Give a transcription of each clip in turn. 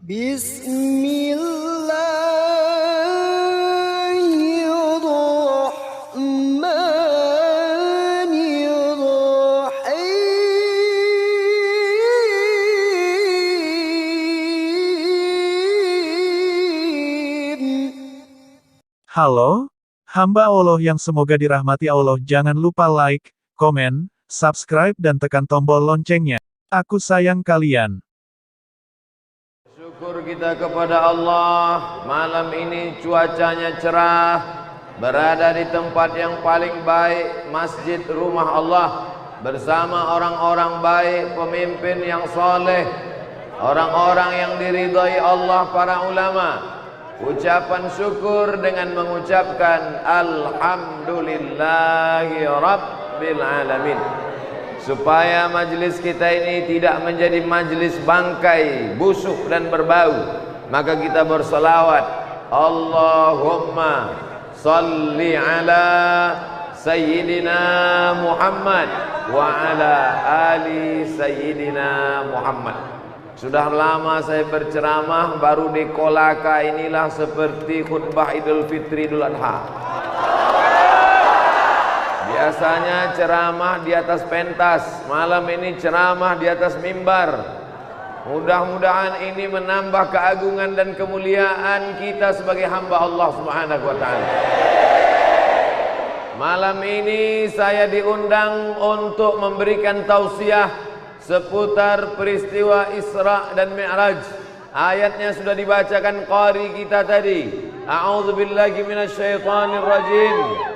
Bismillahirrahmanirrahim. Halo, hamba Allah yang semoga dirahmati Allah, jangan lupa like, komen, subscribe dan tekan tombol loncengnya. Aku sayang kalian. Syukur kita kepada Allah, malam ini cuacanya cerah, berada di tempat yang paling baik, masjid rumah Allah, bersama orang-orang baik, pemimpin yang soleh, orang-orang yang diridhai Allah, para ulama. Ucapan syukur dengan mengucapkan Alhamdulillahi Rabbil Alamin. Supaya majlis kita ini tidak menjadi majlis bangkai, busuk dan berbau, maka kita berselawat, Allahumma salli ala Sayyidina Muhammad wa ala ali Sayyidina Muhammad. Sudah lama saya berceramah, baru di Kolaka inilah seperti khutbah Idul Fitri Idul Adha. Biasanya ceramah di atas pentas, malam ini ceramah di atas mimbar. Mudah-mudahan ini menambah keagungan dan kemuliaan kita sebagai hamba Allah Subhanahu wa taala. Malam ini saya diundang untuk memberikan tausiah seputar peristiwa Isra dan Mi'raj. Ayatnya sudah dibacakan qari kita tadi. A'udzubillahi minasyaitonirrajim.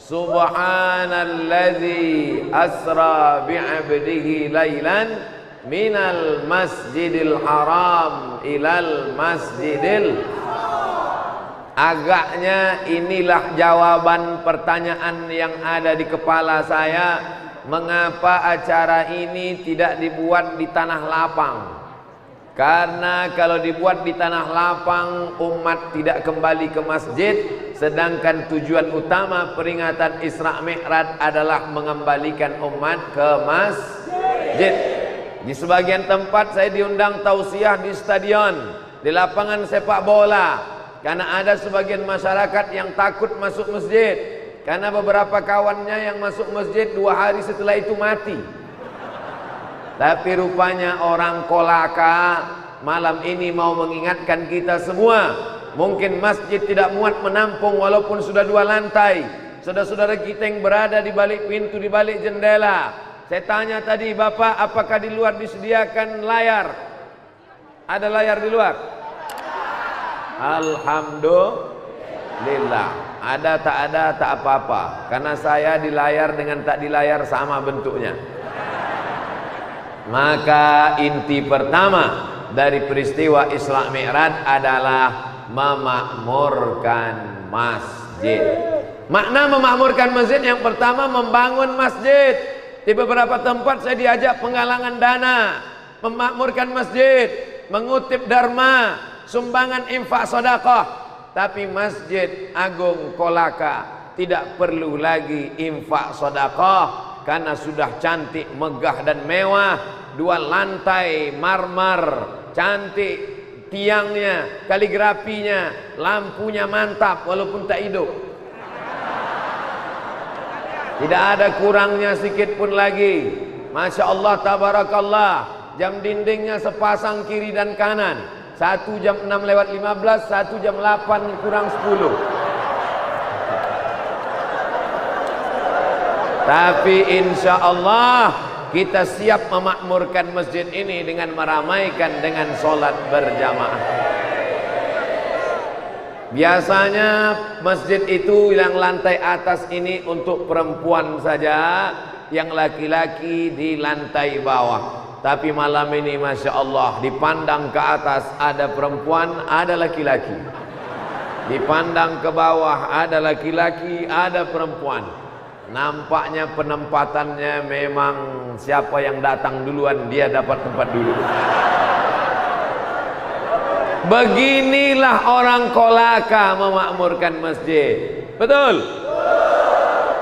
Subhanalladzi asra bi'abdihi lailan minal masjidil haram ilal masjidil. Agaknya inilah jawaban pertanyaan yang ada di kepala saya. Mengapa acara ini tidak dibuat di tanah lapang? Karena kalau dibuat di tanah lapang, umat tidak kembali ke masjid. Sedangkan tujuan utama peringatan Isra Mi'raj adalah mengembalikan umat ke masjid. Di sebagian tempat saya diundang tausiah di stadion, di lapangan sepak bola. Karena ada sebagian masyarakat yang takut masuk masjid. Karena beberapa kawannya yang masuk masjid 2 hari setelah itu mati. Tapi rupanya orang Kolaka malam ini mau mengingatkan kita semua. Mungkin masjid tidak muat menampung walaupun sudah 2 lantai. Saudara-saudara kita yang berada di balik pintu, di balik jendela. Saya tanya tadi, Bapak, apakah di luar disediakan layar? Ada layar di luar? Alhamdulillah. Ada tak ada tak apa-apa, karena saya di layar dengan tak di layar sama bentuknya. Maka inti pertama dari peristiwa Isra Mi'raj adalah memakmurkan masjid. Makna memakmurkan masjid yang pertama, membangun masjid. Di beberapa tempat saya diajak penggalangan dana, memakmurkan masjid, mengutip dharma, sumbangan infak sedekah. Tapi Masjid Agung Kolaka tidak perlu lagi infak sedekah karena sudah cantik, megah dan mewah. 2 lantai marmer, cantik tiangnya, kaligrafinya, lampunya mantap walaupun tak hidup. Tidak ada kurangnya sedikit pun lagi. Masya Allah, tabarakallah. Jam dindingnya sepasang kiri dan kanan. 1 jam 6:15, 1 jam 8 kurang 10. Tapi insya Allah kita siap memakmurkan masjid ini dengan meramaikan dengan sholat berjamaah. Biasanya masjid itu yang lantai atas ini untuk perempuan saja, yang laki-laki di lantai bawah. Tapi malam ini Masya Allah, dipandang ke atas ada perempuan, ada laki-laki. Dipandang ke bawah ada laki-laki, ada perempuan. Nampaknya penempatannya memang siapa yang datang duluan dia dapat tempat dulu. Beginilah orang Kolaka memakmurkan masjid. Betul?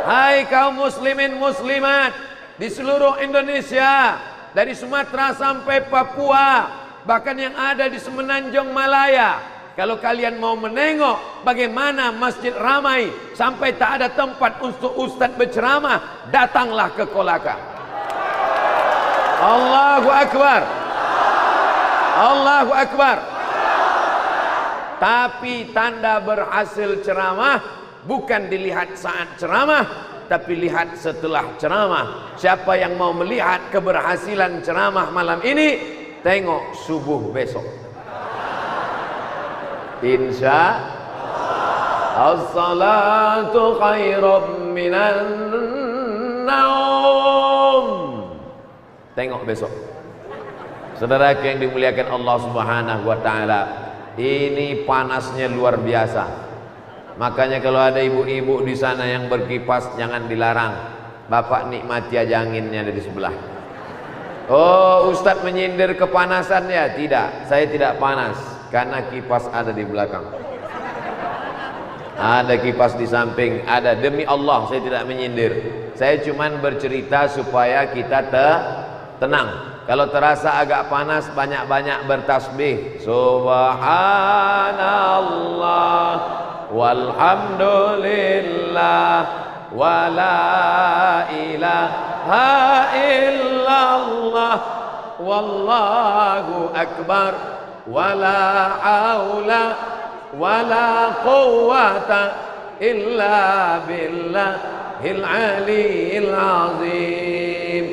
Hai kaum muslimin muslimat di seluruh Indonesia, dari Sumatera sampai Papua, bahkan yang ada di Semenanjung Malaya. Kalau kalian mau menengok bagaimana masjid ramai sampai tak ada tempat untuk ustadz berceramah, datanglah ke Kolaka. Allahu Akbar, Allahu Akbar. Tapi tanda berhasil ceramah bukan dilihat saat ceramah, tapi lihat setelah ceramah. Siapa yang mau melihat keberhasilan ceramah malam ini, tengok subuh besok. Insya as-salatu khairum minan naum. Tengok besok. Saudara yang dimuliakan Allah Subhanahu wa taala, ini panasnya luar biasa. Makanya kalau ada ibu-ibu di sana yang berkipas, jangan dilarang. Bapak nikmati aja anginnya dari sebelah. Oh, Ustadz menyindir kepanasan ya? Tidak, saya tidak panas karena kipas ada di belakang. Ada kipas di samping, ada. Demi Allah saya tidak menyindir. Saya cuman bercerita supaya kita tenang. Kalau terasa agak panas, banyak-banyak bertasbih. Subhanallah walhamdulillah wala ilaha illallah wallahu akbar wala haula wala quwwata illa billahil aliyil azim.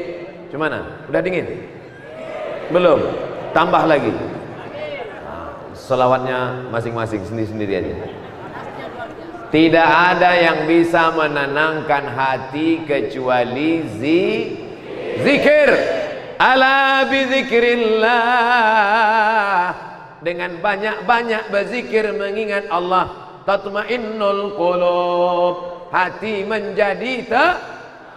Gimana? Udah dingin? Belum? Tambah lagi. Selawatnya masing-masing, sendiri-sendiri aja. Tidak ada yang bisa menenangkan hati kecuali zikir. Ala bizikrillah. Dengan banyak-banyak berzikir mengingat Allah, tatmainnul qulub. Hati menjadi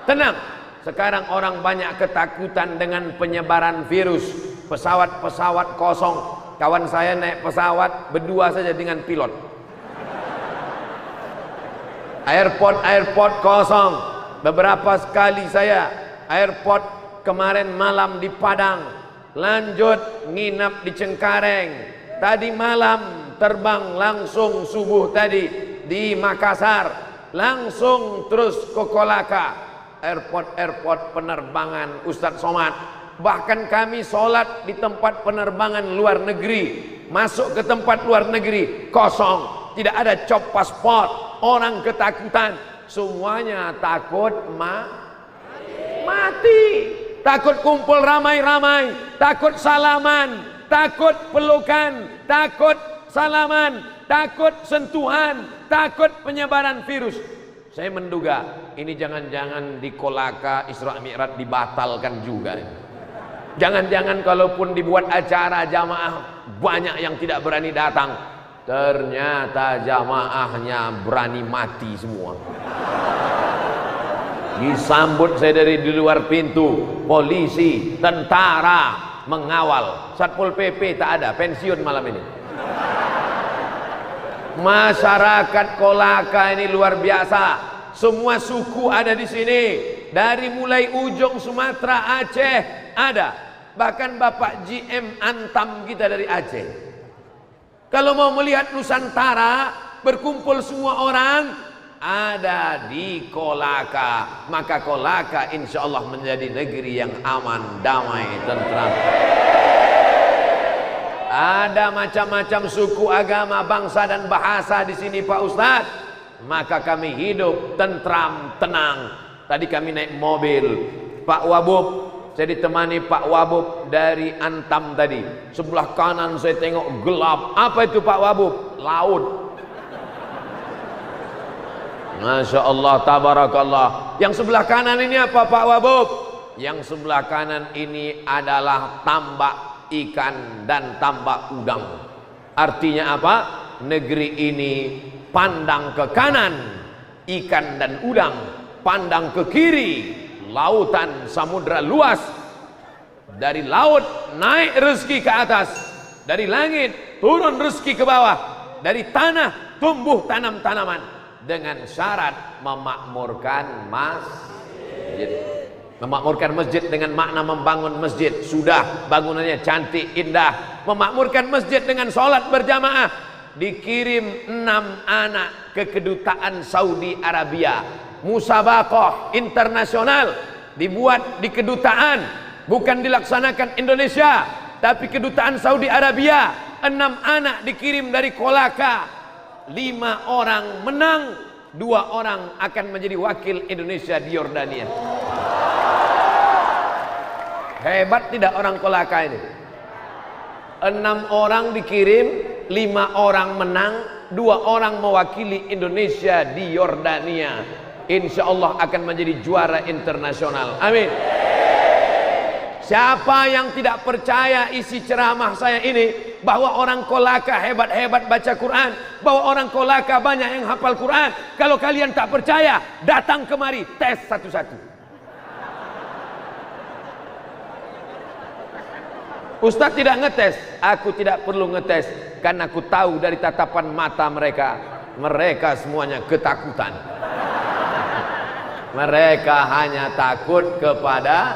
tenang. Sekarang orang banyak ketakutan dengan penyebaran virus. Pesawat-pesawat kosong. Kawan saya naik pesawat berdua saja dengan pilot. Airport kosong. Beberapa sekali saya airport kemarin malam di Padang, lanjut nginap di Cengkareng. Tadi malam terbang langsung subuh tadi di Makassar, langsung terus ke Kolaka. Airport penerbangan Ustadz Somad. Bahkan kami sholat di tempat penerbangan luar negeri, masuk ke tempat luar negeri kosong, tidak ada cop paspor. Orang ketakutan, semuanya takut mati, takut kumpul ramai-ramai, takut salaman, takut pelukan, takut salaman, takut sentuhan, takut penyebaran virus. Saya menduga ini jangan-jangan di Kolaka Isra Mi'raj dibatalkan juga. Jangan-jangan kalaupun dibuat acara jamaah banyak yang tidak berani datang, ternyata jamaahnya berani mati semua. Disambut saya dari di luar pintu, polisi, tentara mengawal. Satpol PP tak ada, pensiun malam ini. Masyarakat Kolaka ini luar biasa. Semua suku ada di sini. Dari mulai ujung Sumatera, Aceh ada. Bahkan Bapak GM Antam kita dari Aceh. Kalau mau melihat Nusantara, berkumpul semua orang, ada di Kolaka. Maka Kolaka insya Allah menjadi negeri yang aman, damai, tentram. Ada macam-macam suku, agama, bangsa dan bahasa di sini Pak Ustadz. Maka kami hidup tentram, tenang. Tadi kami naik mobil Pak Wabub, saya ditemani Pak Wabub dari Antam tadi. Sebelah kanan saya tengok gelap. Apa itu Pak Wabub? Laut. Masya Allah, tabarakallah. Yang sebelah kanan ini apa Pak Wabub? Yang sebelah kanan ini adalah tambak ikan dan tambak udang. Artinya apa? Negeri ini pandang ke kanan ikan dan udang, pandang ke kiri lautan samudra luas. Dari laut naik rezeki ke atas, dari langit turun rezeki ke bawah, dari tanah tumbuh tanam-tanaman, dengan syarat memakmurkan masjid. Memakmurkan masjid dengan makna membangun masjid. Sudah bangunannya cantik, indah, memakmurkan masjid dengan sholat berjamaah. Dikirim 6 anak ke kedutaan Saudi Arabia. Musabaqah internasional dibuat di kedutaan, bukan dilaksanakan Indonesia, tapi kedutaan Saudi Arabia. 6 anak dikirim dari Kolaka, 5 orang menang, 2 orang akan menjadi wakil Indonesia di Yordania. Hebat tidak orang Kolaka ini? 6 orang dikirim, 5 orang menang, 2 orang mewakili Indonesia di Yordania. Insya Allah akan menjadi juara internasional. Amin. Siapa yang tidak percaya isi ceramah saya ini, bahwa orang Kolaka hebat-hebat baca Quran, bahwa orang Kolaka banyak yang hafal Quran, kalau kalian tak percaya, datang kemari, tes satu-satu. Ustaz tidak ngetes, aku tidak perlu ngetes, karena aku tahu dari tatapan mata mereka, mereka semuanya ketakutan. Mereka hanya takut kepada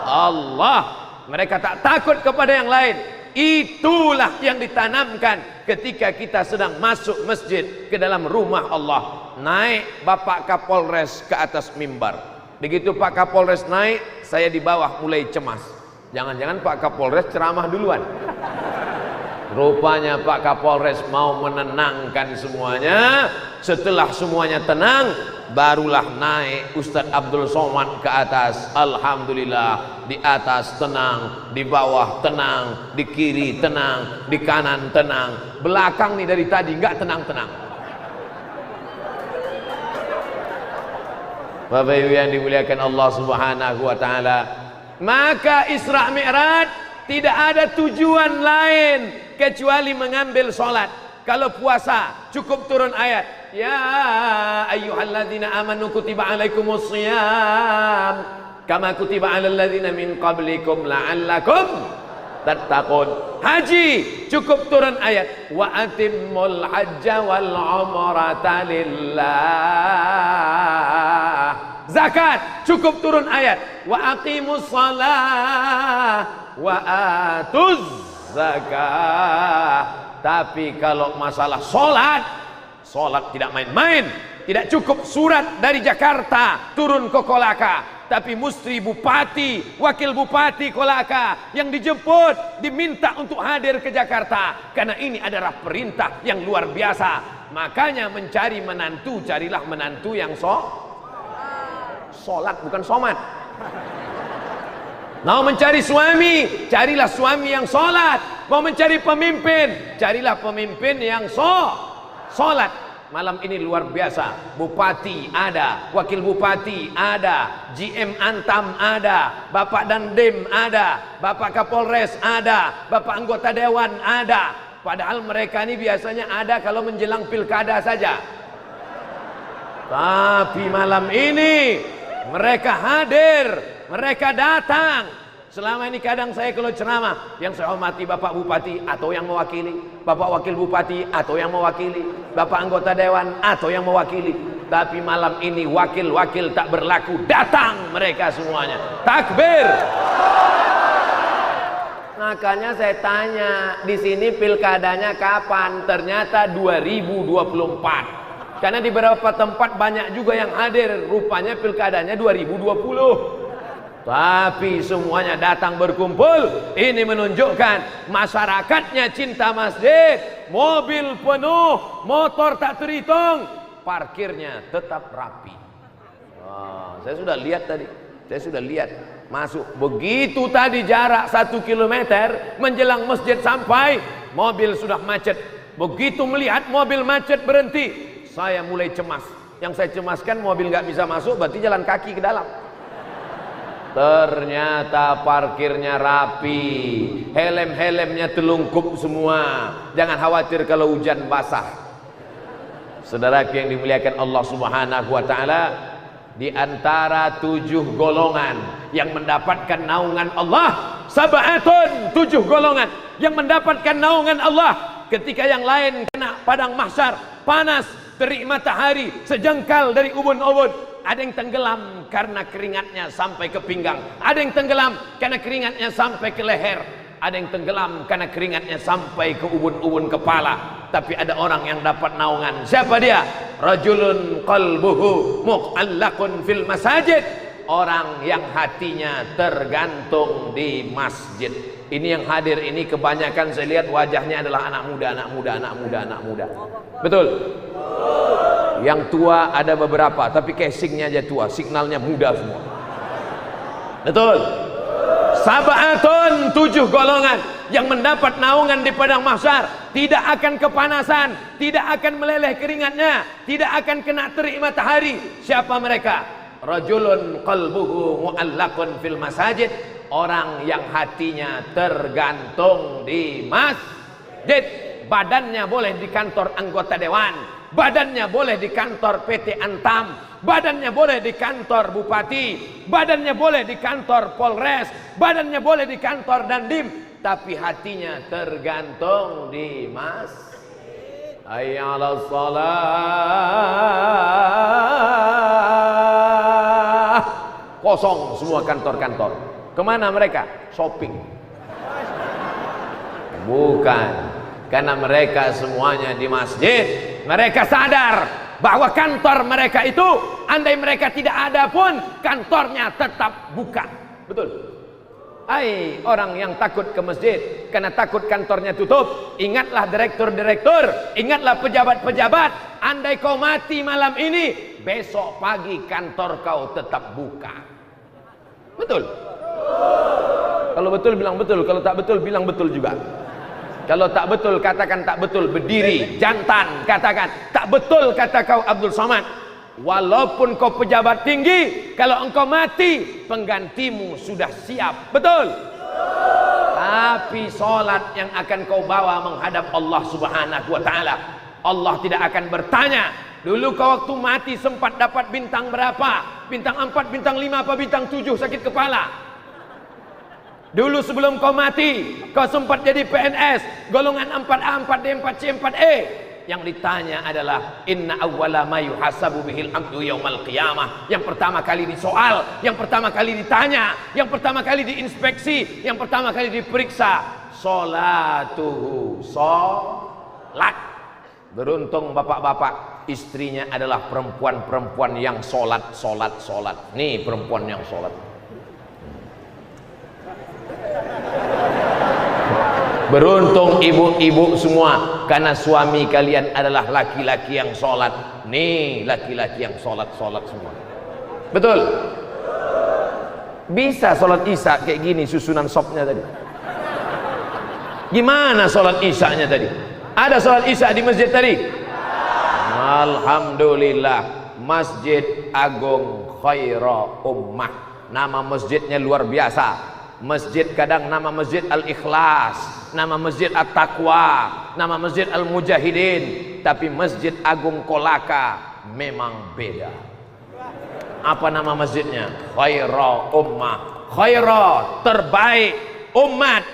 Allah. Mereka tak takut kepada yang lain. Itulah yang ditanamkan ketika kita sedang masuk masjid ke dalam rumah Allah. Naik Bapak Kapolres ke atas mimbar. Begitu Pak Kapolres naik, saya di bawah mulai cemas. Jangan-jangan Pak Kapolres ceramah duluan. Rupanya Pak Kapolres mau menenangkan semuanya. Setelah semuanya tenang, barulah naik Ustadz Abdul Somad ke atas. Alhamdulillah, di atas tenang, di bawah tenang, di kiri tenang, di kanan tenang. Belakang nih dari tadi nggak tenang-tenang. Bapak Ibu yang dimuliakan Allah Subhanahu wa taala, maka Isra Mi'raj tidak ada tujuan lain kecuali mengambil sholat. Kalau puasa cukup turun ayat, ya ayyuhalladzina amanu kutiba alaikumus shiyam kama kutiba alal ladzina min qablikum la'allakum tattaqun. Haji cukup turun ayat, wa atimmul hajja wal umrata lillah. Zakat cukup turun ayat, wa aqimus shalah wa atuz zakah. Tapi kalau masalah sholat tidak main-main. Tidak cukup surat dari Jakarta turun ke Kolaka, tapi mesti bupati, wakil bupati Kolaka yang dijemput, diminta untuk hadir ke Jakarta, karena ini adalah perintah yang luar biasa. Makanya mencari menantu, carilah menantu yang sholat, bukan somat. Mau mencari suami, carilah suami yang sholat. Mau mencari pemimpin, carilah pemimpin yang sholat. Malam ini luar biasa. Bupati ada, wakil bupati ada, GM Antam ada, Bapak Dandim ada, Bapak Kapolres ada, Bapak anggota dewan ada. Padahal mereka ini biasanya ada kalau menjelang pilkada saja. Tapi malam ini mereka hadir, mereka datang. Selama ini kadang saya kalau ceramah, yang saya hormati Bapak Bupati atau yang mewakili, Bapak Wakil Bupati atau yang mewakili, Bapak Anggota Dewan atau yang mewakili. Tapi malam ini wakil-wakil tak berlaku, datang mereka semuanya. Takbir. Makanya saya tanya, di sini pilkadanya kapan? Ternyata 2024. Karena di beberapa tempat banyak juga yang hadir, rupanya pilkadanya 2020. Tapi semuanya datang berkumpul. Ini menunjukkan masyarakatnya cinta masjid. Mobil penuh, motor tak terhitung, parkirnya tetap rapi. Saya sudah lihat tadi, saya sudah lihat masuk. Begitu tadi jarak 1 kilometer menjelang masjid sampai, mobil sudah macet. Begitu melihat mobil macet berhenti, saya mulai cemas. Yang saya cemaskan mobil nggak bisa masuk, berarti jalan kaki ke dalam. Ternyata parkirnya rapi, helm-helmnya telungkup semua. Jangan khawatir kalau hujan basah. Saudara yang dimuliakan Allah Subhanahu wa taala, di antara 7 golongan yang mendapatkan naungan Allah, sab'atun, 7 golongan yang mendapatkan naungan Allah ketika yang lain kena padang mahsyar, panas, terik matahari sejengkal dari ubun-ubun. Ada yang tenggelam karena keringatnya sampai ke pinggang, ada yang tenggelam karena keringatnya sampai ke leher. ada yang tenggelam karena keringatnya sampai ke ubun-ubun kepala, tapi ada orang yang dapat naungan. Siapa dia? Rajulun qalbuhu mu'allaqun fil masajid, orang yang hatinya tergantung di masjid. Ini yang hadir ini kebanyakan saya lihat wajahnya adalah anak muda. Betul? Yang tua ada beberapa, tapi casingnya aja tua, signalnya muda semua. Betul? Sab'atun, 7 golongan yang mendapat naungan di padang mahsyar, tidak akan kepanasan, tidak akan meleleh keringatnya, tidak akan kena terik matahari. Siapa mereka? Rajulun qalbuhu mu'allaqun fil masajid, orang yang hatinya tergantung di masjid. Badannya boleh di kantor anggota dewan, badannya boleh di kantor PT Antam, badannya boleh di kantor bupati, badannya boleh di kantor Polres, badannya boleh di kantor Dandim, tapi hatinya tergantung di masjid. Hayya 'alas shalah. Kosong semua kantor-kantor. Kemana mereka? Shopping. Bukan. Karena mereka semuanya di masjid. Mereka sadar bahwa kantor mereka itu, andai mereka tidak ada pun, kantornya tetap buka. Betul? Hai orang yang takut ke masjid karena takut kantornya tutup, ingatlah direktur-direktur, ingatlah pejabat-pejabat, andai kau mati malam ini, besok pagi kantor kau tetap buka. Betul? Kalau betul bilang betul, kalau tak betul bilang betul juga. Kalau tak betul katakan tak betul, berdiri jantan katakan tak betul, kata kau Abdul Somad. Walaupun kau pejabat tinggi, kalau engkau mati penggantimu sudah siap. Betul? Tapi solat yang akan kau bawa menghadap Allah Subhanahu wa taala, Allah tidak akan bertanya, dulu kau waktu mati sempat dapat bintang berapa? Bintang 4, bintang 5 apa bintang 7 sakit kepala? Dulu sebelum kau mati, kau sempat jadi PNS, golongan 4A, 4D, 4C, 4E. Yang ditanya adalah inna awwala ma yuhasabu bihil abdu yaumal qiyamah. Yang pertama kali disoal, yang pertama kali ditanya, yang pertama kali diinspeksi, yang pertama kali diperiksa, sholatuhu, sholat. Beruntung bapak-bapak, istrinya adalah perempuan-perempuan yang sholat. Nih perempuan yang sholat. Beruntung ibu-ibu semua, karena suami kalian adalah laki-laki yang sholat. Nih laki-laki yang sholat semua. Betul? Bisa sholat isya kayak gini susunan sopnya tadi? Gimana sholat isyanya tadi? Ada sholat isya di masjid tadi? Alhamdulillah. Masjid Agung Khaira Ummah, nama masjidnya luar biasa. Masjid kadang nama masjid Al-Ikhlas, nama masjid At-Taqwa, nama masjid Al-Mujahidin, tapi Masjid Agung Kolaka memang beda. Apa nama masjidnya? Khaira Ummah. Khaira, terbaik. Umat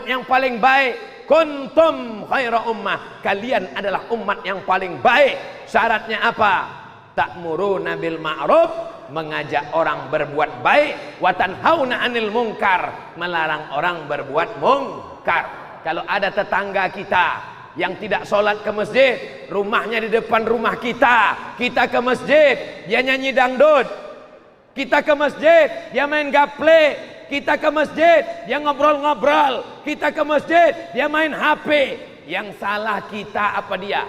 yang paling baik. Kuntum khaira ummah, kalian adalah umat yang paling baik. Syaratnya apa? Ta'muruna bil ma'ruf, mengajak orang berbuat baik, wa tanhauna 'anil munkar, melarang orang berbuat mungkar. Kalau ada tetangga kita yang tidak sholat ke masjid, rumahnya di depan rumah kita ke masjid, dia nyanyi dangdut. Kita ke masjid, dia main gaple. Kita ke masjid, dia ngobrol-ngobrol. Kita ke masjid, dia main HP. Yang salah kita apa dia?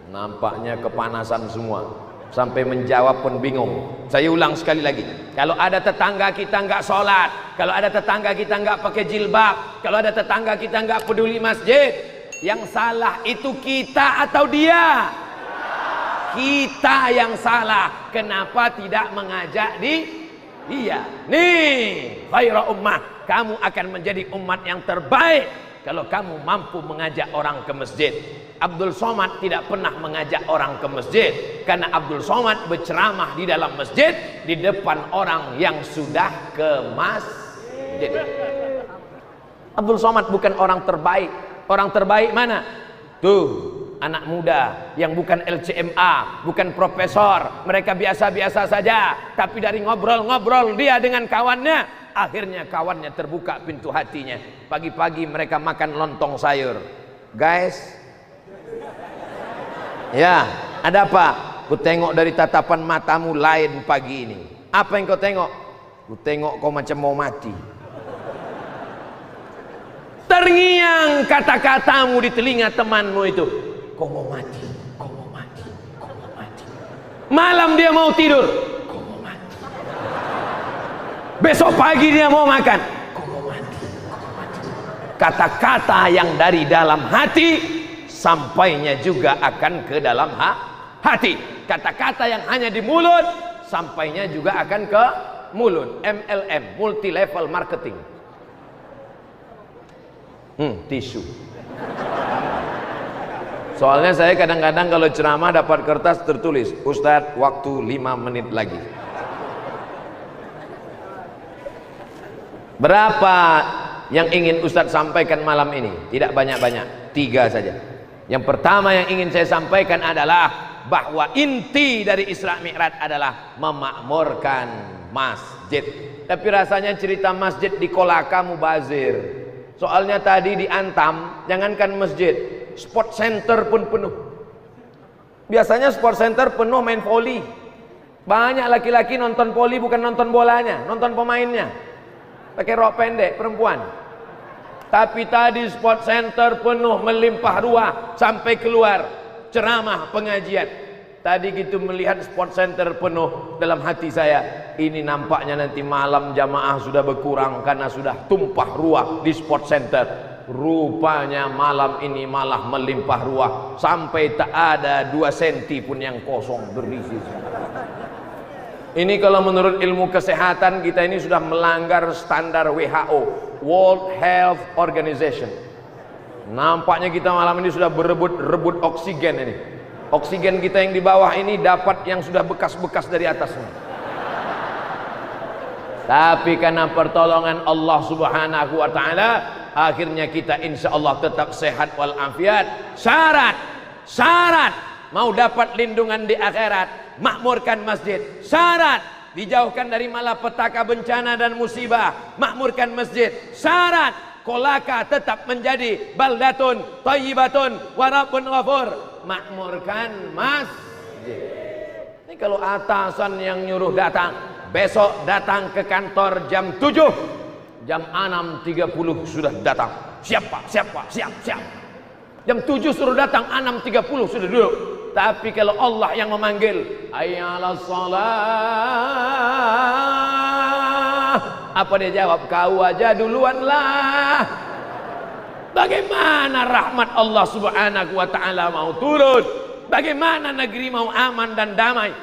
Nampaknya kepanasan semua, sampai menjawab pun bingung. Saya ulang sekali lagi, kalau ada tetangga kita nggak sholat, kalau ada tetangga kita nggak pakai jilbab, kalau ada tetangga kita nggak peduli masjid, yang salah itu kita atau dia? Kita yang salah. Kenapa tidak mengajak dia? Nih khaira ummah, kamu akan menjadi umat yang terbaik kalau kamu mampu mengajak orang ke masjid. Abdul Somad tidak pernah mengajak orang ke masjid, karena Abdul Somad berceramah di dalam masjid di depan orang yang sudah ke masjid. Abdul Somad bukan orang terbaik. Orang terbaik mana? Tuh, anak muda yang bukan LCMA, bukan profesor, mereka biasa-biasa saja, tapi dari ngobrol-ngobrol dia dengan kawannya, Akhirnya kawannya terbuka pintu hatinya. Pagi-pagi mereka makan lontong sayur. Guys, ya, ada apa? Ku tengok dari tatapan matamu lain pagi ini. Apa yang kau tengok? Ku tengok kau macam mau mati. Terngiang kata-katamu di telinga temanmu itu. Kau mau mati, kau mau mati, kau mau mati. Malam dia mau tidur, kau mau mati. Besok pagi dia mau makan, kau mau mati, kau mau mati. Kata-kata yang dari dalam hati sampainya juga akan ke dalam hati. Kata-kata yang hanya di mulut sampainya juga akan ke mulut. MLM, multi level marketing. Tisu. Soalnya saya kadang-kadang kalau ceramah dapat kertas tertulis, Ustadz waktu 5 menit lagi. Berapa yang ingin Ustadz sampaikan malam ini? Tidak banyak-banyak, 3 saja. Yang pertama yang ingin saya sampaikan adalah bahwa inti dari Isra Mi'raj adalah memakmurkan masjid. Tapi rasanya cerita masjid di Kolaka mubazir. Soalnya tadi di Antam, jangankan masjid, sport center pun penuh. Biasanya sport center penuh main voli. Banyak laki-laki nonton voli bukan nonton bolanya, nonton pemainnya. Pakai rok pendek perempuan. Tapi tadi sport center penuh melimpah ruah sampai keluar ceramah pengajian. Tadi gitu melihat sport center penuh, dalam hati saya, ini nampaknya nanti malam jamaah sudah berkurang karena sudah tumpah ruah di sport center. Rupanya malam ini malah melimpah ruah sampai tak ada 2 senti pun yang kosong berisi. Ini kalau menurut ilmu kesehatan kita ini sudah melanggar standar WHO, World Health Organization. Nampaknya kita malam ini sudah berebut oksigen ini. Oksigen kita yang di bawah ini dapat yang sudah bekas-bekas dari atasnya. Tapi karena pertolongan Allah Subhanahu wa taala, akhirnya kita insya Allah tetap sehat walafiat. Syarat mau dapat lindungan di akhirat, makmurkan masjid. Syarat dijauhkan dari malapetaka, bencana dan musibah, makmurkan masjid. Syarat Kolaka tetap menjadi baldatun thayyibatun wa rabbun ghafur, makmurkan masjid. Ini kalau atasan yang nyuruh datang, besok datang ke kantor jam 7, jam 6.30 sudah datang. Siap Pak, siap Pak, siap. Jam 7 suruh datang, 6.30 sudah duduk. Tapi kalau Allah yang memanggil, hayya 'alas shalah, apa dia jawab? Kau aja duluan lah. Bagaimana rahmat Allah Subhanahu wa taala mau turun? Bagaimana negeri mau aman dan damai?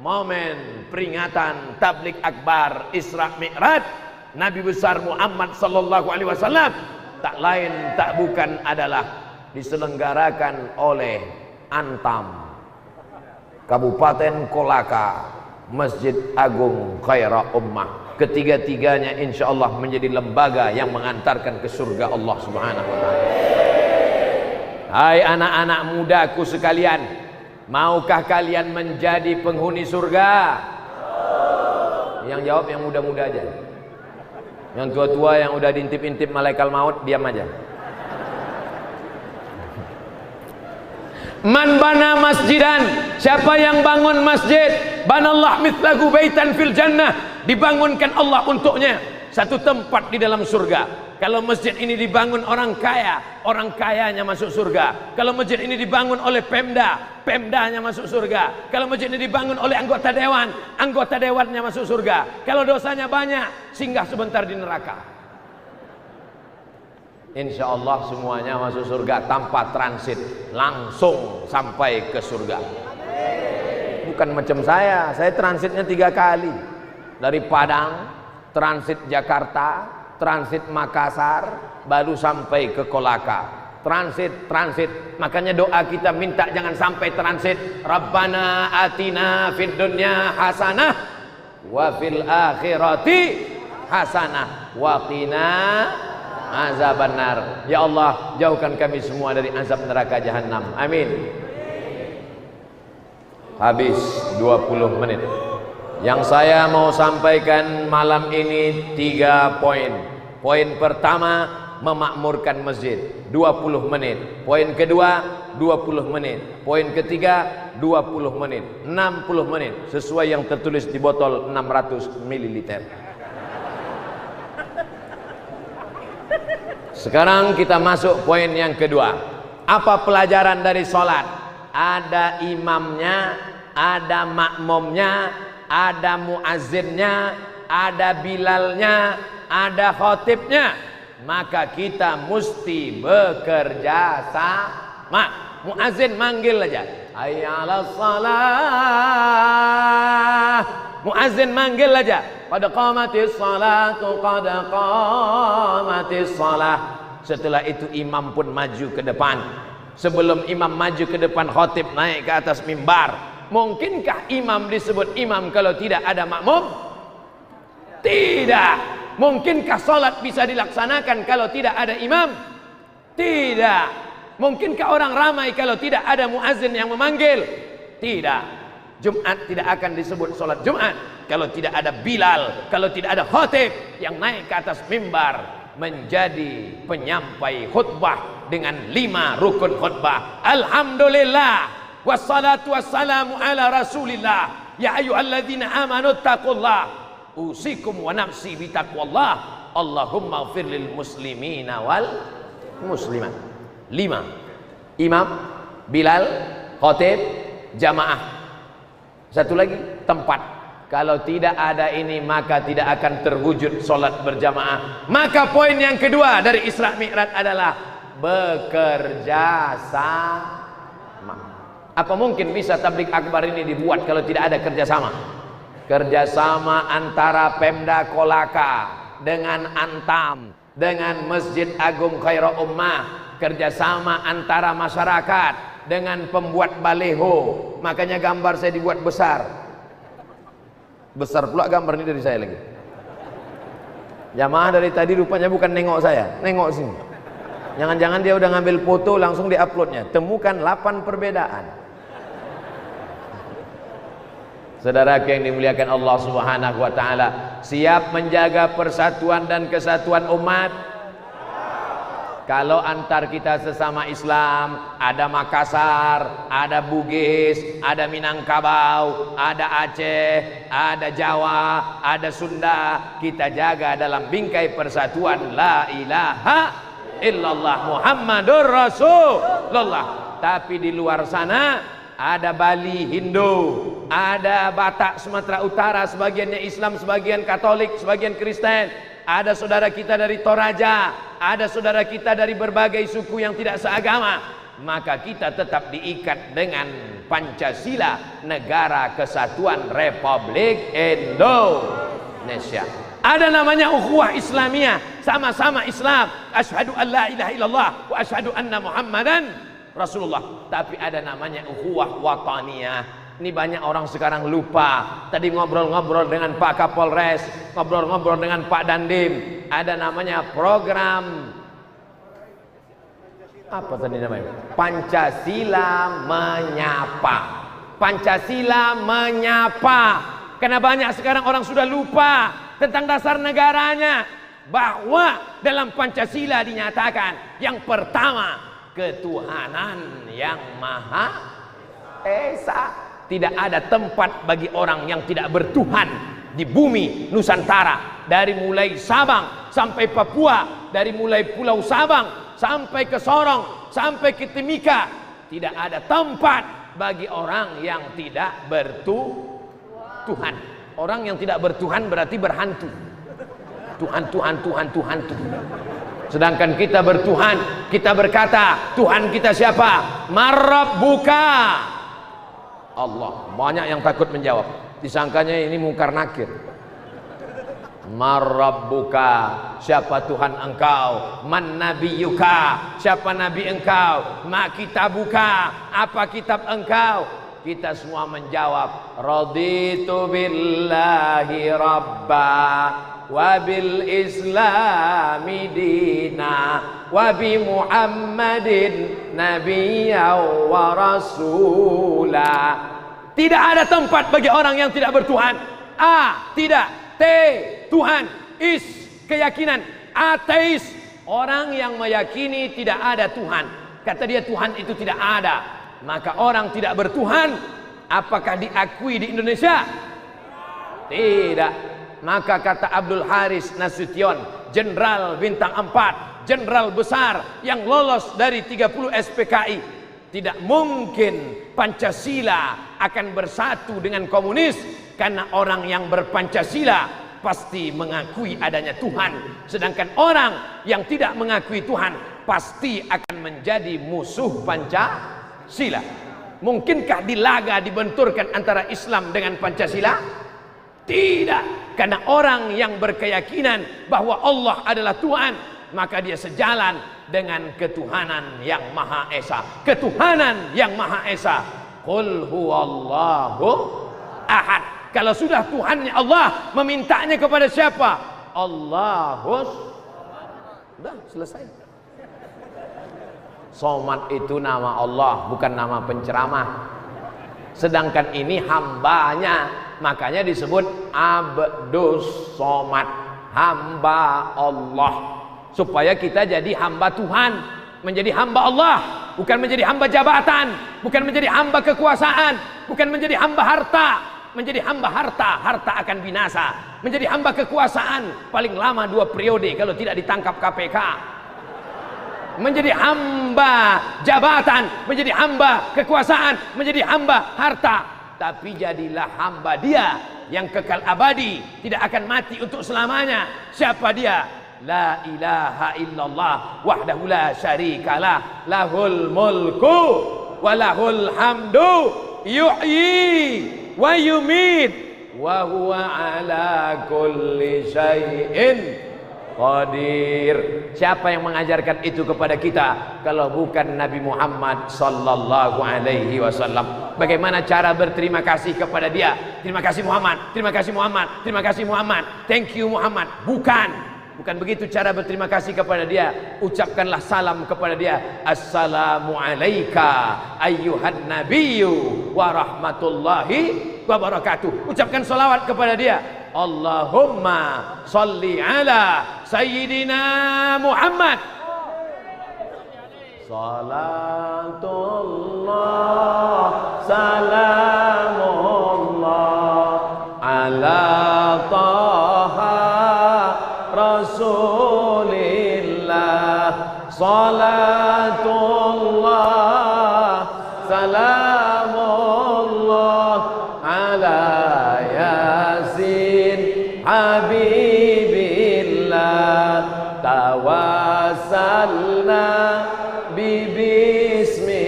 Momen peringatan tabligh akbar Isra Mi'raj Nabi besar Muhammad sallallahu alaihi wasallam tak lain tak bukan adalah diselenggarakan oleh Antam, Kabupaten Kolaka, Masjid Agung Khaira Ummah. Ketiga-tiganya insya Allah menjadi lembaga yang mengantarkan ke surga Allah Subhanahu wa ta'ala. Hai anak-anak mudaku sekalian, maukah kalian menjadi penghuni surga? Yang jawab yang muda-muda aja. Yang tua-tua yang udah diintip-intip malaikat maut diam aja. Man bana masjidan, siapa yang bangun masjid, banallah mithlahu baitan fil jannah, dibangunkan Allah untuknya satu tempat di dalam surga. Kalau masjid ini dibangun orang kaya, orang kayanya masuk surga. Kalau masjid ini dibangun oleh Pemda, Pemdanya masuk surga. Kalau masjid ini dibangun oleh anggota dewan, anggota dewannya masuk surga. Kalau dosanya banyak, singgah sebentar di neraka. Insya Allah semuanya masuk surga tanpa transit, langsung sampai ke surga. Bukan macam saya transitnya 3 kali. Dari Padang, transit Jakarta, transit Makassar, baru sampai ke Kolaka. Transit. Makanya doa kita minta jangan sampai transit. Rabbana atina fid dunya hasanah wa fil akhirati hasanah wa qina azabannar. Ya Allah, jauhkan kami semua dari azab neraka jahanam. Amin. Habis 20 menit. Yang saya mau sampaikan malam ini 3 poin. Poin pertama, memakmurkan masjid 20 menit. Poin kedua, 20 menit. Poin ketiga, 20 menit. 60 menit sesuai yang tertulis di botol 600 ml. Sekarang kita masuk poin yang kedua. Apa pelajaran dari sholat? Ada imamnya, ada makmumnya, ada muazzinnya, ada bilalnya, ada khotibnya. Maka kita mesti bekerja sama. Muazzin manggil aja, hayya 'alas shalah. Muazzin manggil aja, qad qamatis salatu, qad qamatis salah. Setelah itu imam pun maju ke depan. Sebelum imam maju ke depan, khotib naik ke atas mimbar. Mungkinkah imam disebut imam kalau tidak ada makmum? Tidak. Mungkinkah salat bisa dilaksanakan kalau tidak ada imam? Tidak. Mungkinkah orang ramai kalau tidak ada muazzin yang memanggil? Tidak. Jumat tidak akan disebut salat Jumat kalau tidak ada Bilal, kalau tidak ada khatib yang naik ke atas mimbar menjadi penyampai khutbah dengan 5 rukun khutbah. Alhamdulillah wassalatu wassalamu ala rasulillah. Ya ayyuhalladzina amanu taqullah usikum wa nafsi bitaqwallah. Allahumma ighfir lil muslimina wal muslimat. 5. Imam, Bilal, khatib, jamaah. Satu lagi, tempat. Kalau tidak ada ini maka tidak akan terwujud solat berjamaah. Maka poin yang kedua dari Isra Mi'raj adalah bekerja sama. Apa mungkin bisa tabligh akbar ini dibuat kalau tidak ada kerjasama? Kerjasama antara Pemda Kolaka dengan Antam, dengan Masjid Agung Khairul Ummah, kerjasama antara masyarakat dengan pembuat baleho. Makanya gambar saya dibuat besar. Besar pula gambar ini dari saya lagi. Jamaah dari tadi rupanya bukan nengok saya, nengok sini. Jangan-jangan dia udah ngambil foto langsung diuploadnya. Temukan 8 perbedaan. Saudara yang dimuliakan Allah Subhanahu wa taala, siap menjaga persatuan dan kesatuan umat? Kalau antar kita sesama Islam, ada Makassar, ada Bugis, ada Minangkabau, ada Aceh, ada Jawa, ada Sunda, kita jaga dalam bingkai persatuan la ilaha illallah Muhammadur Rasulullah. Tapi di luar sana ada Bali Hindu, ada Batak Sumatera Utara, sebagiannya Islam, sebagian Katolik, sebagian Kristen. Ada saudara kita dari Toraja, ada saudara kita dari berbagai suku yang tidak seagama. Maka kita tetap diikat dengan Pancasila, Negara Kesatuan Republik Indonesia. Ada namanya ukhuwah Islamiyah, sama-sama Islam. Asyhadu an la ilaha illallah wa asyhadu anna Muhammadan Rasulullah. Tapi ada namanya ukhuwah wataniyah. Ini banyak orang sekarang lupa. Tadi ngobrol-ngobrol dengan Pak Kapolres, ngobrol-ngobrol dengan Pak Dandim. Ada namanya program apa tadi namanya? Pancasila Menyapa. Pancasila Menyapa. Karena banyak sekarang orang sudah lupa tentang dasar negaranya. Bahwa dalam Pancasila dinyatakan yang pertama, ketuhanan yang Maha Esa. Tidak ada tempat bagi orang yang tidak bertuhan di bumi Nusantara. Dari mulai Sabang sampai Papua, dari mulai Pulau Sabang sampai ke Sorong, sampai ke Timika, tidak ada tempat bagi orang yang tidak bertuhan. Orang yang tidak bertuhan berarti berhantu. Tuhan. Sedangkan kita bertuhan, kita berkata, Tuhan kita siapa? Marabbuka. Allah. Banyak yang takut menjawab, disangkanya ini mungkar nakir. Marabbuka, siapa Tuhan engkau? Man nabiyuka, siapa nabi engkau? Ma kitabuka, apa kitab engkau? Kita semua menjawab, raditu billahi rabba wa bil islami dina wa bi Muhammadin nabiyyan wa rasula. Tidak ada tempat bagi orang yang tidak bertuhan. A, tidak. T, Tuhan. Is, keyakinan. Ateis, orang yang meyakini tidak ada Tuhan. Kata dia Tuhan itu tidak ada, maka orang tidak bertuhan. Apakah diakui di Indonesia? Tidak. Maka kata Abdul Haris Nasution, Jenderal bintang 4, Jenderal besar yang lolos dari 30 SPKI, tidak mungkin Pancasila akan bersatu dengan komunis, karena orang yang berpancasila pasti mengakui adanya Tuhan, sedangkan orang yang tidak mengakui Tuhan pasti akan menjadi musuh Pancasila. Mungkinkah di laga dibenturkan antara Islam dengan Pancasila? Tidak, karena orang yang berkeyakinan bahwa Allah adalah Tuhan, maka dia sejalan dengan ketuhanan yang Maha Esa. Ketuhanan yang Maha Esa. Qul huwallahu ahad. Kalau sudah Tuhannya Allah, memintanya kepada siapa? Allahus. Sudah selesai. Somad itu nama Allah, bukan nama penceramah. Sedangkan ini hambanya, makanya disebut Abdus Somad, hamba Allah. Supaya kita jadi hamba Tuhan, menjadi hamba Allah, bukan menjadi hamba jabatan, bukan menjadi hamba kekuasaan, bukan menjadi hamba harta. Menjadi hamba harta, harta akan binasa. Menjadi hamba kekuasaan, paling lama 2 periode kalau tidak ditangkap KPK. Menjadi hamba jabatan, menjadi hamba kekuasaan, menjadi hamba harta. Tapi jadilah hamba dia yang kekal abadi, tidak akan mati untuk selamanya. Siapa dia? La ilaha illallah wahdahu la syarikalah, lahul mulku wa lahul hamdu yuhyi wa yumit wa huwa ala kulli syai'in qadir. Siapa yang mengajarkan itu kepada kita kalau bukan Nabi Muhammad sallallahu alaihi wasallam? Bagaimana cara berterima kasih kepada dia? Terima kasih Muhammad, terima kasih Muhammad, terima kasih Muhammad, thank you Muhammad. Bukan begitu cara berterima kasih kepada dia. Ucapkanlah salam kepada dia. Assalamu alayka ayyuhan nabiyyu wa rahmatullahi wa barakatuh. Ucapkan salawat kepada dia. Allahumma salli ala sayyidina Muhammad. Salatullah salamullah ala taha Rasulillah. Salatullah salamullah ala Yasin Habibillah. Tawassalna bismillah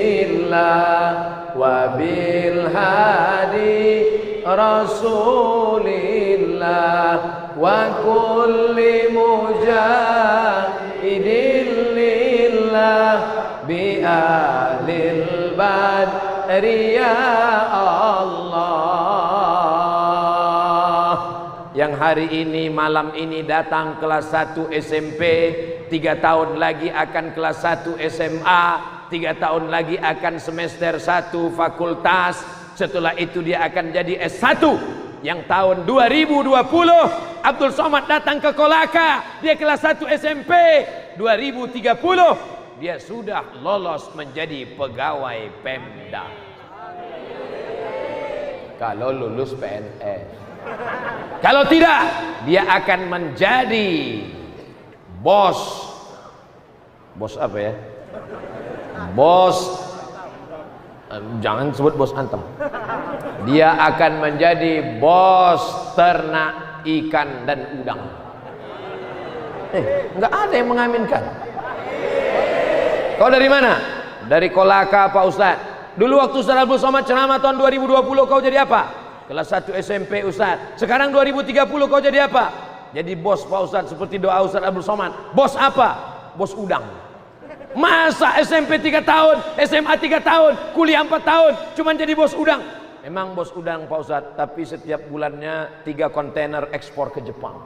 wa bil hadi Rasulillah wa kulli mujahidin lillah bi alil badri ya Allah. Yang hari ini malam ini datang kelas 1 SMP, 3 tahun lagi akan kelas 1 SMA, 3 tahun lagi akan semester 1 fakultas, setelah itu dia akan jadi S1. Yang tahun 2020 Abdul Somad datang ke Kolaka, dia kelas 1 SMP. 2030 dia sudah lolos menjadi pegawai Pemda. Kalau lulus PNS. Kalau tidak, dia akan menjadi bos. Bos apa ya? Bos, jangan sebut bos antem. Dia akan menjadi bos ternak ikan dan udang. Enggak ada yang mengaminkan. Kau dari mana? Dari Kolaka Pak Ustaz. Dulu waktu Ustaz Abdul Somad ceramah tahun 2020 kau jadi apa? Kelas 1 SMP Ustaz. Sekarang 2030 kau jadi apa? Jadi bos Pak Ustaz, seperti doa Ustaz Abdul Somad. Bos apa? Bos udang. Masa SMP 3 tahun, SMA 3 tahun, kuliah 4 tahun cuman jadi bos udang? Memang bos udang Pak Ustaz, tapi setiap bulannya 3 kontainer ekspor ke Jepang.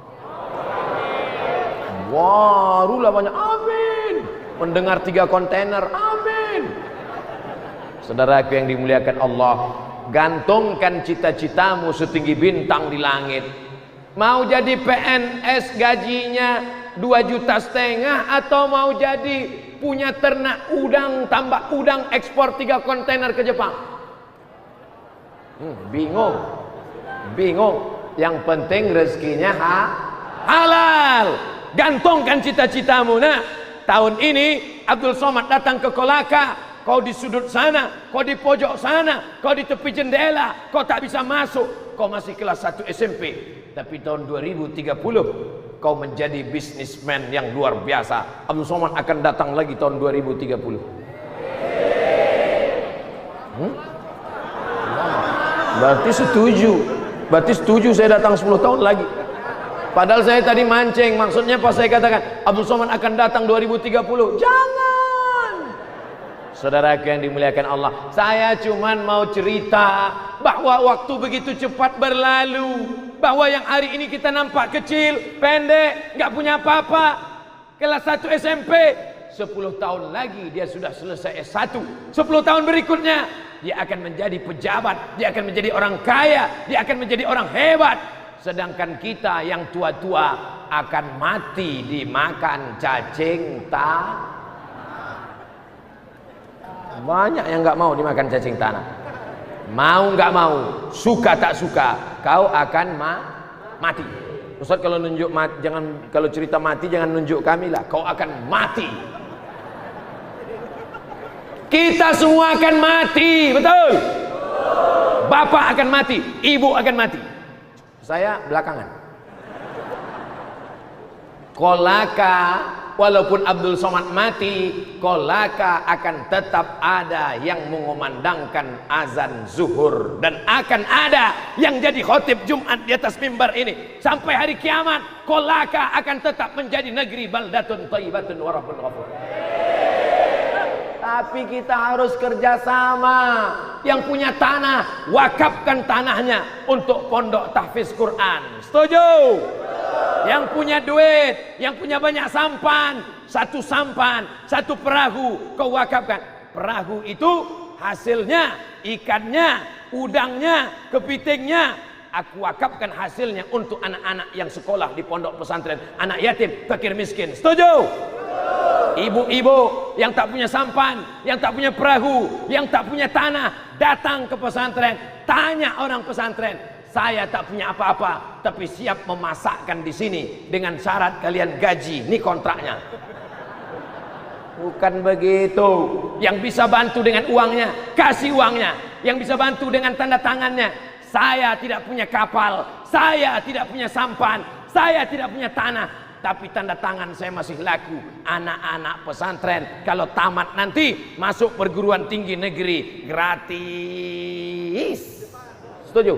Barulah banyak amin. Mendengar 3 kontainer, amin. Saudaraku yang dimuliakan Allah, gantungkan cita-citamu setinggi bintang di langit. Mau jadi PNS gajinya 2,5 juta atau mau jadi punya ternak udang, tambak udang, ekspor 3 kontainer ke Jepang? Bingung. Yang penting rezekinya halal. Gantungkan cita-citamu. Nah, tahun ini Abdul Somad datang ke Kolaka. Kau di sudut sana, kau di pojok sana, kau di tepi jendela, kau tak bisa masuk. Kau masih kelas 1 SMP. Tapi tahun 2030 kau menjadi bisnismen yang luar biasa. Abdul Somad akan datang lagi tahun 2030. Berarti setuju saya datang 10 tahun lagi. Padahal saya tadi mancing, maksudnya pas saya katakan Abdul Somad akan datang 2030. Jangan. Saudaraku yang dimuliakan Allah, saya cuman mau cerita bahwa waktu begitu cepat berlalu, bahwa yang hari ini kita nampak kecil, pendek, nggak punya apa-apa, kelas 1 SMP, 10 tahun lagi dia sudah selesai S1. 10 tahun berikutnya dia akan menjadi pejabat, dia akan menjadi orang kaya, dia akan menjadi orang hebat. Sedangkan kita yang tua-tua akan mati dimakan cacing tanah. Banyak yang nggak mau dimakan cacing tanah. Mau nggak mau, suka tak suka, kau akan mati. Ustaz kalau nunjuk mati, jangan, kalau cerita mati jangan nunjuk kami lah. Kau akan mati. Kita semua akan mati, betul? Bapak akan mati, ibu akan mati. Saya belakangan. Kolaka, walaupun Abdul Somad mati, Kolaka akan tetap ada yang mengumandangkan azan zuhur, dan akan ada yang jadi khotib Jumat di atas mimbar ini sampai hari kiamat. Kolaka akan tetap menjadi negeri baldatun thayyibatun wa rabbun ghafur. Tapi kita harus kerjasama. Yang punya tanah, wakafkan tanahnya untuk pondok tahfiz Quran. Setuju? Yang punya duit, yang punya banyak sampan, satu perahu kau wakafkan. Perahu itu hasilnya, ikannya, udangnya, kepitingnya, aku wakafkan hasilnya untuk anak-anak yang sekolah di pondok pesantren, anak yatim, fakir miskin. Setuju? Ibu-ibu yang tak punya sampan, yang tak punya perahu, yang tak punya tanah, datang ke pesantren, tanya orang pesantren, saya tak punya apa-apa, tapi siap memasakkan di sini dengan syarat kalian gaji, ini kontraknya. Bukan begitu. Yang bisa bantu dengan uangnya, kasih uangnya. Yang bisa bantu dengan tanda tangannya. Saya tidak punya kapal, saya tidak punya sampan, saya tidak punya tanah, tapi tanda tangan saya masih laku. Anak-anak pesantren kalau tamat nanti masuk perguruan tinggi negeri gratis. Setuju?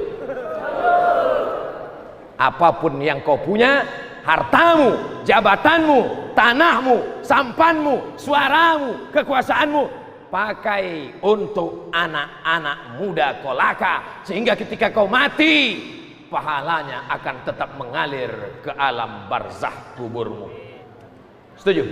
Apapun yang kau punya, hartamu, jabatanmu, tanahmu, sampanmu, suaramu, kekuasaanmu, pakai untuk anak-anak muda Kolaka, sehingga ketika kau mati, pahalanya akan tetap mengalir ke alam barzah kuburmu. Setuju?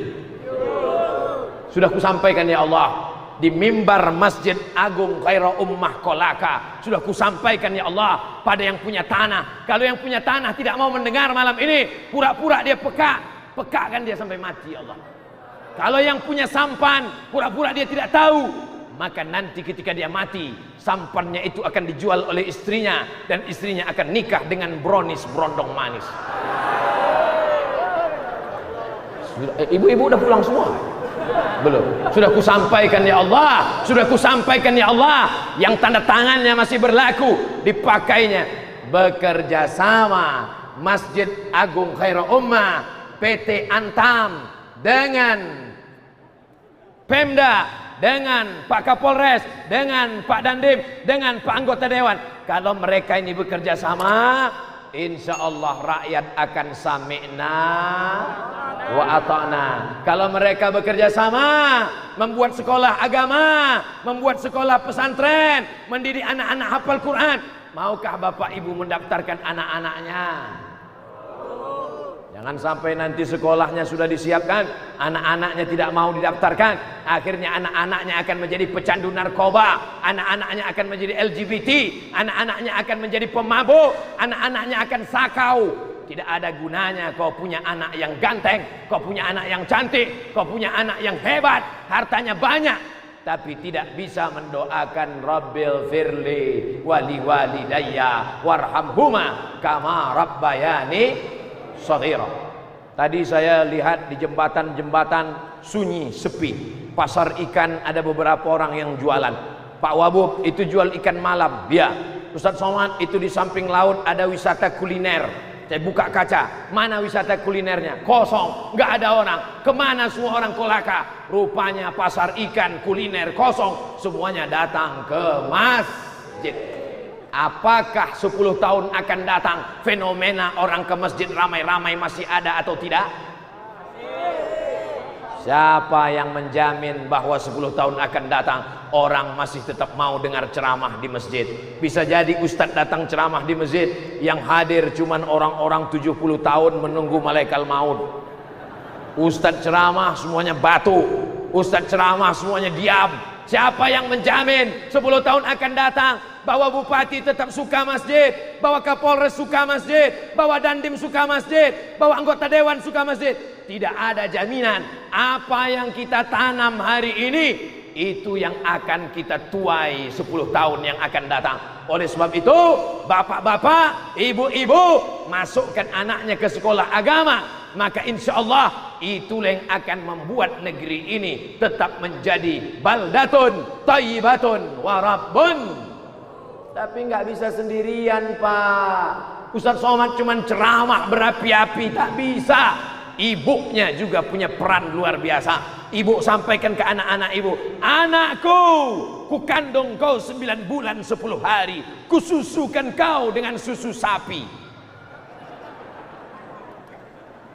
Sudah kusampaikan ya Allah di mimbar Masjid Agung Khairul Ummah Kolaka. Sudah kusampaikan ya Allah pada yang punya tanah. Kalau yang punya tanah tidak mau mendengar malam ini, pura-pura dia pekakan dia sampai mati ya Allah. Kalau yang punya sampan, pura-pura dia tidak tahu, maka nanti ketika dia mati, sampannya itu akan dijual oleh istrinya, dan istrinya akan nikah dengan brownies berondong manis. Ibu-ibu udah pulang semua? Belum. Sudah kusampaikan ya Allah, sudah kusampaikan ya Allah, yang tanda tangannya masih berlaku, dipakainya. Bekerja sama Masjid Agung Khairul Ummah, PT Antam, dengan Pemda, dengan Pak Kapolres, dengan Pak Dandim, dengan Pak Anggota Dewan. Kalau mereka ini bekerja sama, insya Allah rakyat akan sami'na wa ata'na. Kalau mereka bekerja sama, membuat sekolah agama, membuat sekolah pesantren, mendidik anak-anak hafal Quran, maukah Bapak Ibu mendaftarkan anak-anaknya? Jangan sampai nanti sekolahnya sudah disiapkan, anak-anaknya tidak mau didaftarkan, akhirnya anak-anaknya akan menjadi pecandu narkoba, anak-anaknya akan menjadi LGBT, anak-anaknya akan menjadi pemabuk, anak-anaknya akan sakau. Tidak ada gunanya kau punya anak yang ganteng, kau punya anak yang cantik, kau punya anak yang hebat, hartanya banyak, tapi tidak bisa mendoakan Rabbil firli wali walidayya warhamhuma kama rabbayani shaghira. Tadi saya lihat di jembatan-jembatan sunyi, sepi. Pasar ikan ada beberapa orang yang jualan. Pak Wabub itu jual ikan malam, ya. Ustadz Somad itu di samping laut ada wisata kuliner. Saya buka kaca, mana wisata kulinernya? Kosong, nggak ada orang. Kemana semua orang kolaka? Rupanya pasar ikan kuliner kosong. Semuanya datang ke masjid. Apakah 10 tahun akan datang fenomena orang ke masjid ramai-ramai masih ada atau tidak? Siapa yang menjamin bahwa 10 tahun akan datang orang masih tetap mau dengar ceramah di masjid? Bisa jadi ustadz datang ceramah di masjid, yang hadir cuman orang-orang 70 tahun menunggu malaikat maut. Ustadz ceramah semuanya batu, ustadz ceramah semuanya diam. Siapa yang menjamin 10 tahun akan datang bahwa bupati tetap suka masjid, bahwa kapolres suka masjid, bahwa dandim suka masjid, bahwa anggota dewan suka masjid? Tidak ada jaminan. Apa yang kita tanam hari ini, itu yang akan kita tuai 10 tahun yang akan datang. Oleh sebab itu, bapak-bapak, ibu-ibu, masukkan anaknya ke sekolah agama, maka insya Allah itulah yang akan membuat negeri ini tetap menjadi baldatun thayyibatun warabbun. Tapi nggak bisa sendirian, Pak. Ustadz Somad cuman ceramah berapi-api, tak bisa. Ibunya juga punya peran luar biasa. Ibu sampaikan ke anak-anak ibu, anakku, ku kandung kau 9 bulan 10 hari, ku susukan kau dengan susu sapi.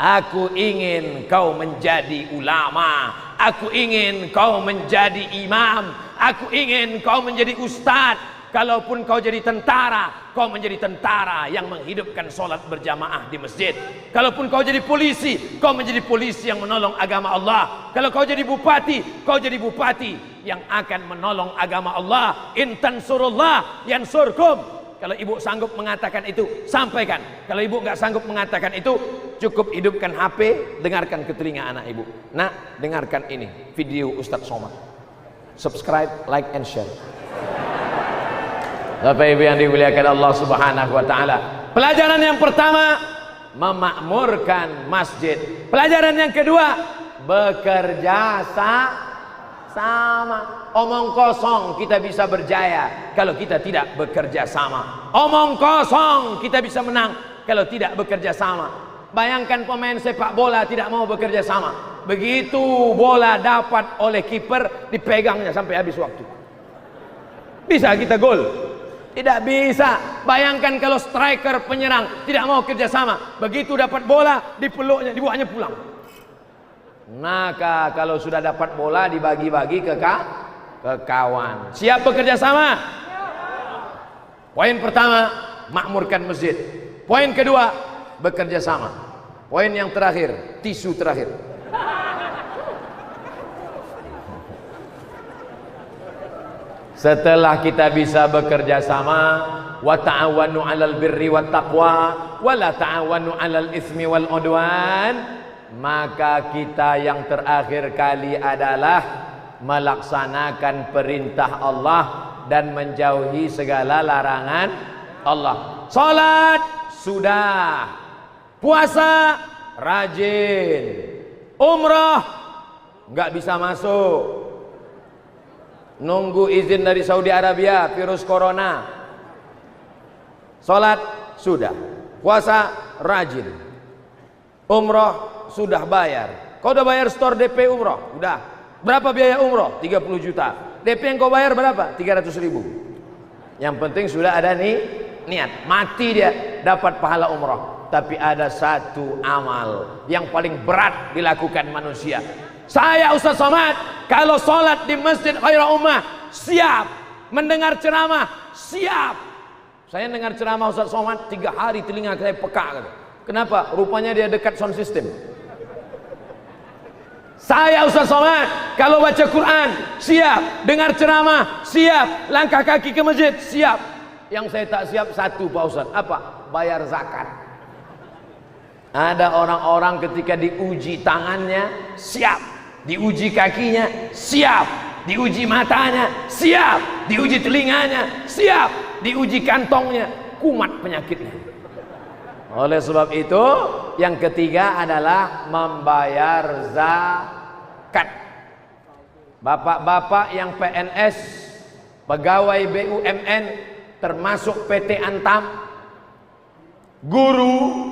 Aku ingin kau menjadi ulama, aku ingin kau menjadi imam, aku ingin kau menjadi ustadz. Kalaupun kau jadi tentara, kau menjadi tentara yang menghidupkan sholat berjamaah di masjid. Kalaupun kau jadi polisi, kau menjadi polisi yang menolong agama Allah. Kalau kau jadi bupati, kau jadi bupati yang akan menolong agama Allah. In tansurullah yansurkum. Kalau ibu sanggup mengatakan itu, sampaikan. Kalau ibu nggak sanggup mengatakan itu, cukup hidupkan HP, dengarkan ke telinga anak ibu. Nah, dengarkan ini video Ustadz Somad. Subscribe, like, and share. Bapak Ibu yang dimuliakan Allah Subhanahu wa taala. Pelajaran yang pertama, memakmurkan masjid. Pelajaran yang kedua, bekerja sama. Omong kosong kita bisa berjaya kalau kita tidak bekerja sama. Omong kosong kita bisa menang kalau tidak bekerja sama. Bayangkan pemain sepak bola tidak mau bekerja sama. Begitu bola dapat oleh kiper, dipegangnya sampai habis waktu. Bisa kita gol? Tidak bisa. Bayangkan kalau striker penyerang tidak mau kerjasama, begitu dapat bola dipeluknya, dibawanya pulang. Maka kalau sudah dapat bola dibagi-bagi ke kawan. Siap bekerja sama? Poin pertama, makmurkan masjid. Poin kedua, bekerja sama. Poin yang terakhir, tisu terakhir. Setelah kita bisa bekerja sama, wa ta'awanu 'alal birri wat taqwa wa la ta'awanu 'alal ismi wal udwan, maka kita yang terakhir kali adalah melaksanakan perintah Allah dan menjauhi segala larangan Allah. Salat sudah, puasa rajin, umrah nggak bisa masuk, nunggu izin dari Saudi Arabia, virus corona. Salat sudah, puasa rajin, umroh sudah bayar. Kau udah bayar store DP umroh? Udah. Berapa biaya umroh? 30 juta. DP yang kau bayar berapa? 300 ribu. Yang penting sudah ada niat. Mati dia dapat pahala umroh. Tapi ada satu amal yang paling berat dilakukan manusia. Saya Ustadz Somad, kalau sholat di Masjid Khairul Ummah, siap. Mendengar ceramah, siap. Saya dengar ceramah Ustadz Somad 3 hari, telinga saya peka. Kenapa? Rupanya dia dekat sound system. Saya Ustaz Somad, kalau baca Quran, siap. Dengar ceramah, siap. Langkah kaki ke masjid, siap. Yang saya tak siap satu Pak Ustaz. Apa? Bayar zakat. Ada orang-orang ketika diuji tangannya, siap. Diuji kakinya, siap. Diuji matanya, siap. Diuji telinganya, siap. Diuji kantongnya, kumat penyakitnya. Oleh sebab itu, yang ketiga adalah membayar zakat. Bapak-bapak yang PNS, pegawai BUMN, termasuk PT Antam, guru,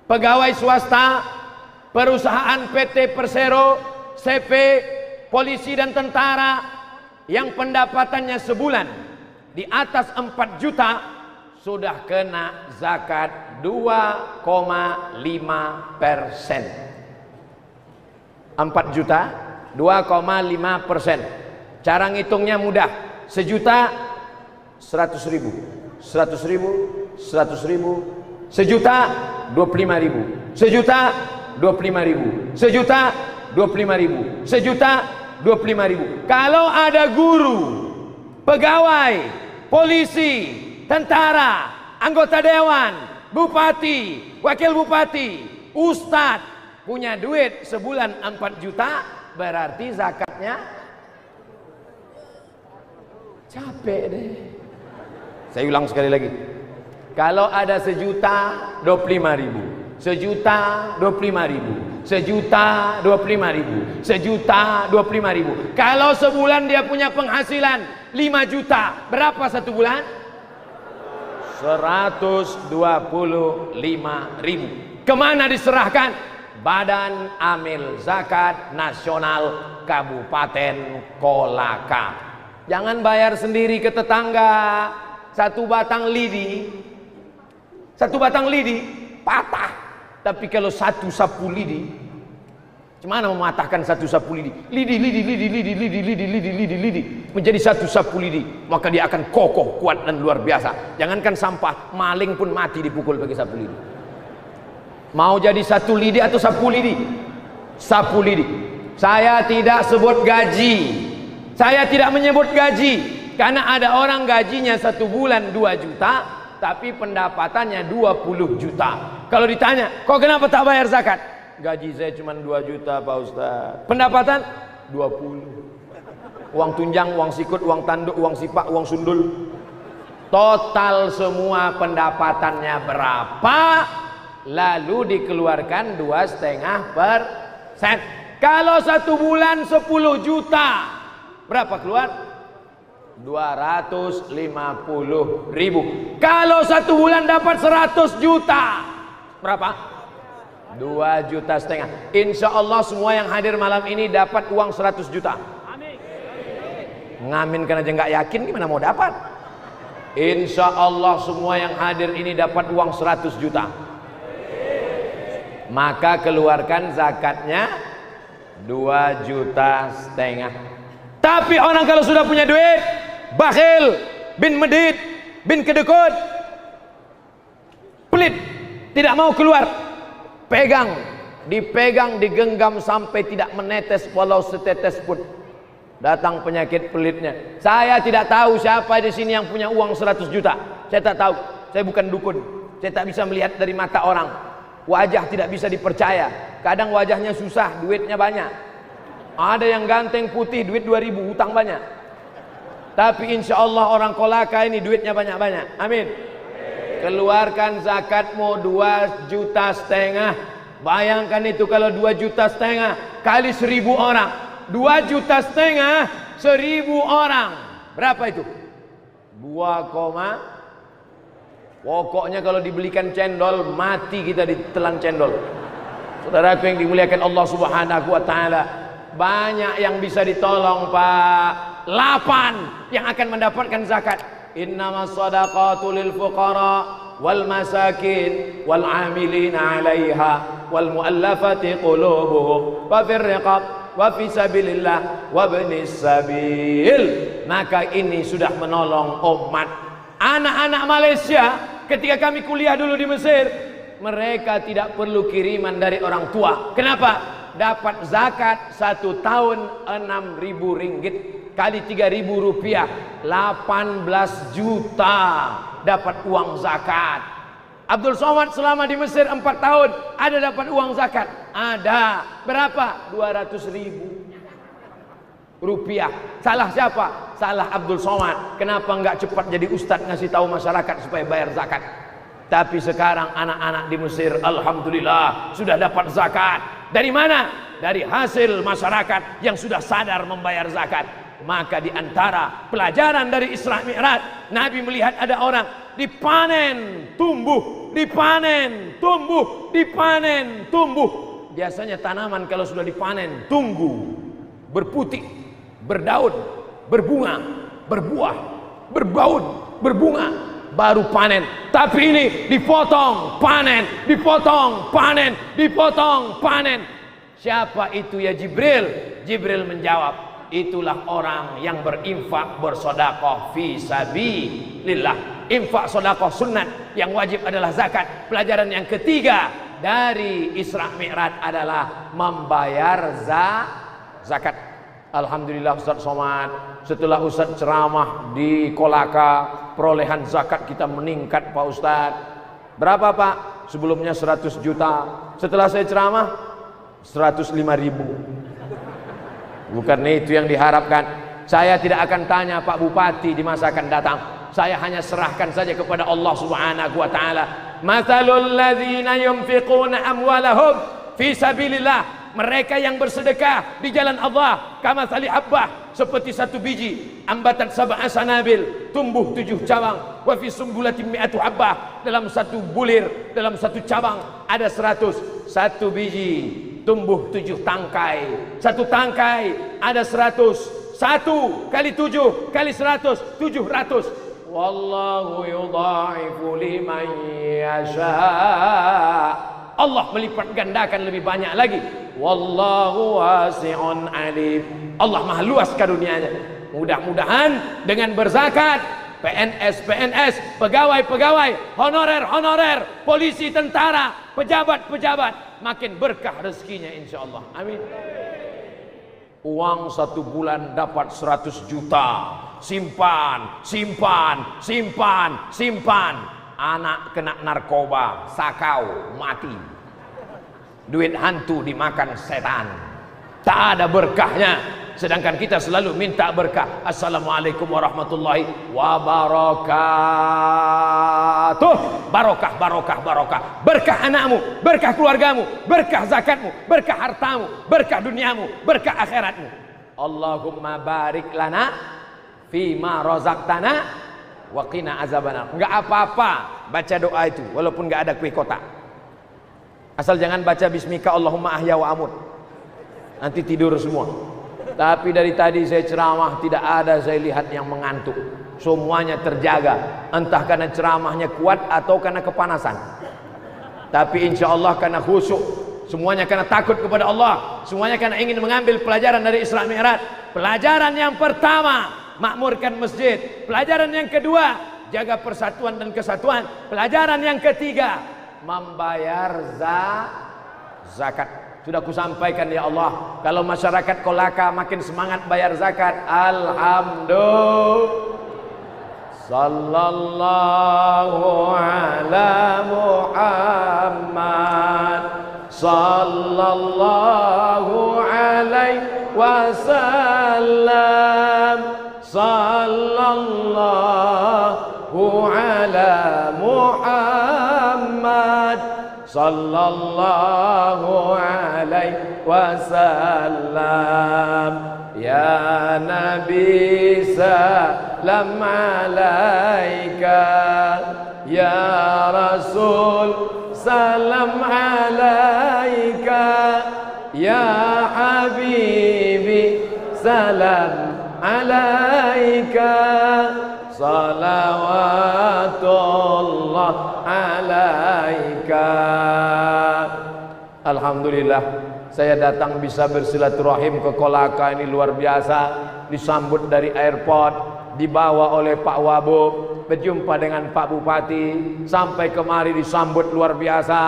pegawai swasta, perusahaan PT Persero, CV, polisi dan tentara yang pendapatannya sebulan di atas 4 juta sudah kena zakat 2,5%. 4 juta 2,5%. Cara ngitungnya mudah. 1 juta 100 ribu, 100 ribu, 100 ribu, 1 juta 25 ribu, 1 juta 25 ribu, 1 juta 25 ribu, 1 juta 25 ribu. Kalau ada guru, pegawai, polisi, tentara, anggota dewan, bupati, wakil bupati, ustadz punya duit sebulan 4 juta, berarti zakatnya capek deh. Saya ulang sekali lagi. Kalau ada 1 juta 25 ribu, 1 juta 25 ribu, 1 juta 25 ribu, 1 juta 25 ribu. Kalau sebulan dia punya penghasilan 5 juta, berapa satu bulan? 125 ribu. Kemana diserahkan? Badan Amil Zakat Nasional Kabupaten Kolaka. Jangan bayar sendiri ke tetangga. Satu batang lidi patah. Tapi kalau satu sapu lidi, gimana mematahkan satu sapu lidi? Lidi menjadi satu sapu lidi, maka dia akan kokoh, kuat dan luar biasa. Jangankan sampah, maling pun mati dipukul pakai sapu lidi. Mau jadi satu lidi atau sapu lidi? Sapu lidi. Saya tidak sebut gaji. Saya tidak menyebut gaji. Karena ada orang gajinya 1 bulan 2 juta, tapi pendapatannya 20 juta. Kalau ditanya, kok kenapa tak bayar zakat? Gaji saya cuma 2 juta Pak Ustaz. Pendapatan 20. Uang tunjang, uang sikut, uang tanduk, uang sipak, uang sundul. Total semua pendapatannya berapa? Lalu dikeluarkan 2,5%. Kalau 1 bulan 10 juta, berapa keluar? 250 ribu. Kalau 1 bulan dapat 100 juta, berapa? 2,5 juta. Insya Allah semua yang hadir malam ini dapat uang 100 juta. Ngaminkan aja nggak yakin, gimana mau dapat? Insya Allah semua yang hadir ini dapat uang 100 juta. Maka keluarkan zakatnya 2,5 juta. Tapi orang kalau sudah punya duit, bakhil, bin medit, bin kedekut, pelit, tidak mau keluar, pegang, dipegang, digenggam sampai tidak menetes walau setetes pun. Datang penyakit pelitnya. Saya tidak tahu siapa di sini yang punya uang 100 juta. Saya tak tahu. Saya bukan dukun. Saya tak bisa melihat dari mata orang. Wajah tidak bisa dipercaya. Kadang wajahnya susah, duitnya banyak. Ada yang ganteng putih, duit 2.000, hutang banyak. Tapi insya Allah orang Kolaka ini duitnya banyak-banyak. Amin. Keluarkan zakatmu 2,5 juta. Bayangkan itu kalau 2,5 juta kali 1.000 orang. 2,5 juta 1.000 orang. Berapa itu? 2, pokoknya kalau dibelikan cendol, mati kita ditelan cendol. Saudaraku yang dimuliakan Allah Subhanahu wa taala, banyak yang bisa ditolong Pak. 8 yang akan mendapatkan zakat. Innamas shadaqatu lil fuqara wal masakin wal amilina 'alaiha wal muallafati qulubuhum wa fir riqab wa fi sabilillah wa ibnis sabil. Maka ini sudah menolong umat. Anak-anak Malaysia ketika kami kuliah dulu di Mesir, mereka tidak perlu kiriman dari orang tua. Kenapa? Dapat zakat 1 tahun 6.000 ringgit kali 3.000 rupiah, 18 juta dapat uang zakat. Abdul Somad selama di Mesir 4 tahun ada dapat uang zakat? Ada. Berapa? 200.000 rupiah. Salah siapa? Salah Abdul Somad. Kenapa nggak cepat jadi ustadz ngasih tahu masyarakat supaya bayar zakat? Tapi sekarang anak-anak di Mesir alhamdulillah sudah dapat zakat. Dari mana? Dari hasil masyarakat yang sudah sadar membayar zakat. Maka di antara pelajaran dari Isra Mi'raj, Nabi melihat ada orang dipanen, tumbuh, dipanen, tumbuh, dipanen, tumbuh. Biasanya tanaman kalau sudah dipanen, tunggu, berputih, berdaun, berbunga, berbuah, berbaun, berbunga, baru panen. Tapi ini dipotong, panen, dipotong, panen, dipotong, panen. Siapa itu ya Jibril? Jibril menjawab, itulah orang yang berinfak, bersedekah fi sabilillah. Infak sedekah sunat, yang wajib adalah zakat. Pelajaran yang ketiga dari Isra Mi'raj adalah membayar zakat. Alhamdulillah Ustaz Somad, setelah Ustaz ceramah di Kolaka, perolehan zakat kita meningkat Pak Ustaz. Berapa Pak? Sebelumnya 100 juta. Setelah saya ceramah 105.000. Bukan itu yang diharapkan. Saya tidak akan tanya Pak Bupati di masa akan datang. Saya hanya serahkan saja kepada Allah Subhanahu wa taala. Matsalul ladzina yunfiquna amwalahum fi sabilillah. Mereka yang bersedekah di jalan Allah, kamatsali habbah, seperti satu biji ambatat sab'a sanabil, tumbuh 7 cabang. Wa fi sumbulatin mi'atu habbah, dalam satu bulir, dalam satu cabang ada 100. Satu biji tumbuh 7 tangkai. Satu tangkai ada 100. 1 kali 7 kali 100, 700. Wallahu yudha'ifu liman yasha. Allah melipat gandakan lebih banyak lagi. Wallahu wasi'un alim. Allah maha luas karunianya. Mudah-mudahan dengan berzakat, PNS, pegawai-pegawai, honorer, polisi, tentara, pejabat, makin berkah rezekinya insyaallah. Amin. Uang 1 bulan dapat 100 juta. Simpan. Anak kena narkoba, sakau, mati. Duit hantu dimakan setan. Tak ada berkahnya. Sedangkan kita selalu minta berkah. Assalamualaikum warahmatullahi wabarakatuh. Barokah. Berkah anakmu, berkah keluargamu, berkah zakatmu, berkah hartamu, berkah duniamu, berkah akhiratmu. Allahumma barik lana fima razaqtana wa qina azabannar. Enggak apa-apa baca doa itu walaupun enggak ada kue kotak. Asal jangan baca bismika Allahumma ahya wa amut. Nanti tidur semua. Tapi dari tadi saya ceramah tidak ada saya lihat yang mengantuk. Semuanya terjaga. Entah karena ceramahnya kuat atau karena kepanasan. Tapi insya Allah karena khusyuk. Semuanya karena takut kepada Allah. Semuanya karena ingin mengambil pelajaran dari Isra Mi'raj. Pelajaran yang pertama, makmurkan masjid. Pelajaran yang kedua, jaga persatuan dan kesatuan. Pelajaran yang ketiga, membayar zakat. Sudah kusampaikan ya Allah, kalau masyarakat Kolaka makin semangat bayar zakat, alhamdulillah. Sallallahu ala Muhammad, sallallahu alaihi wasallam, sallallahu ala Muhammad, sallallahu alaihi wasallam. Ya Nabi salam alaika, ya Rasul salam alaika, ya Habibi salam alaika, salawatullah alaika. Alhamdulillah saya datang bisa bersilaturahim ke Kolaka ini luar biasa. Disambut dari airport, dibawa oleh Pak Wabub, berjumpa dengan Pak Bupati, sampai kemari disambut luar biasa.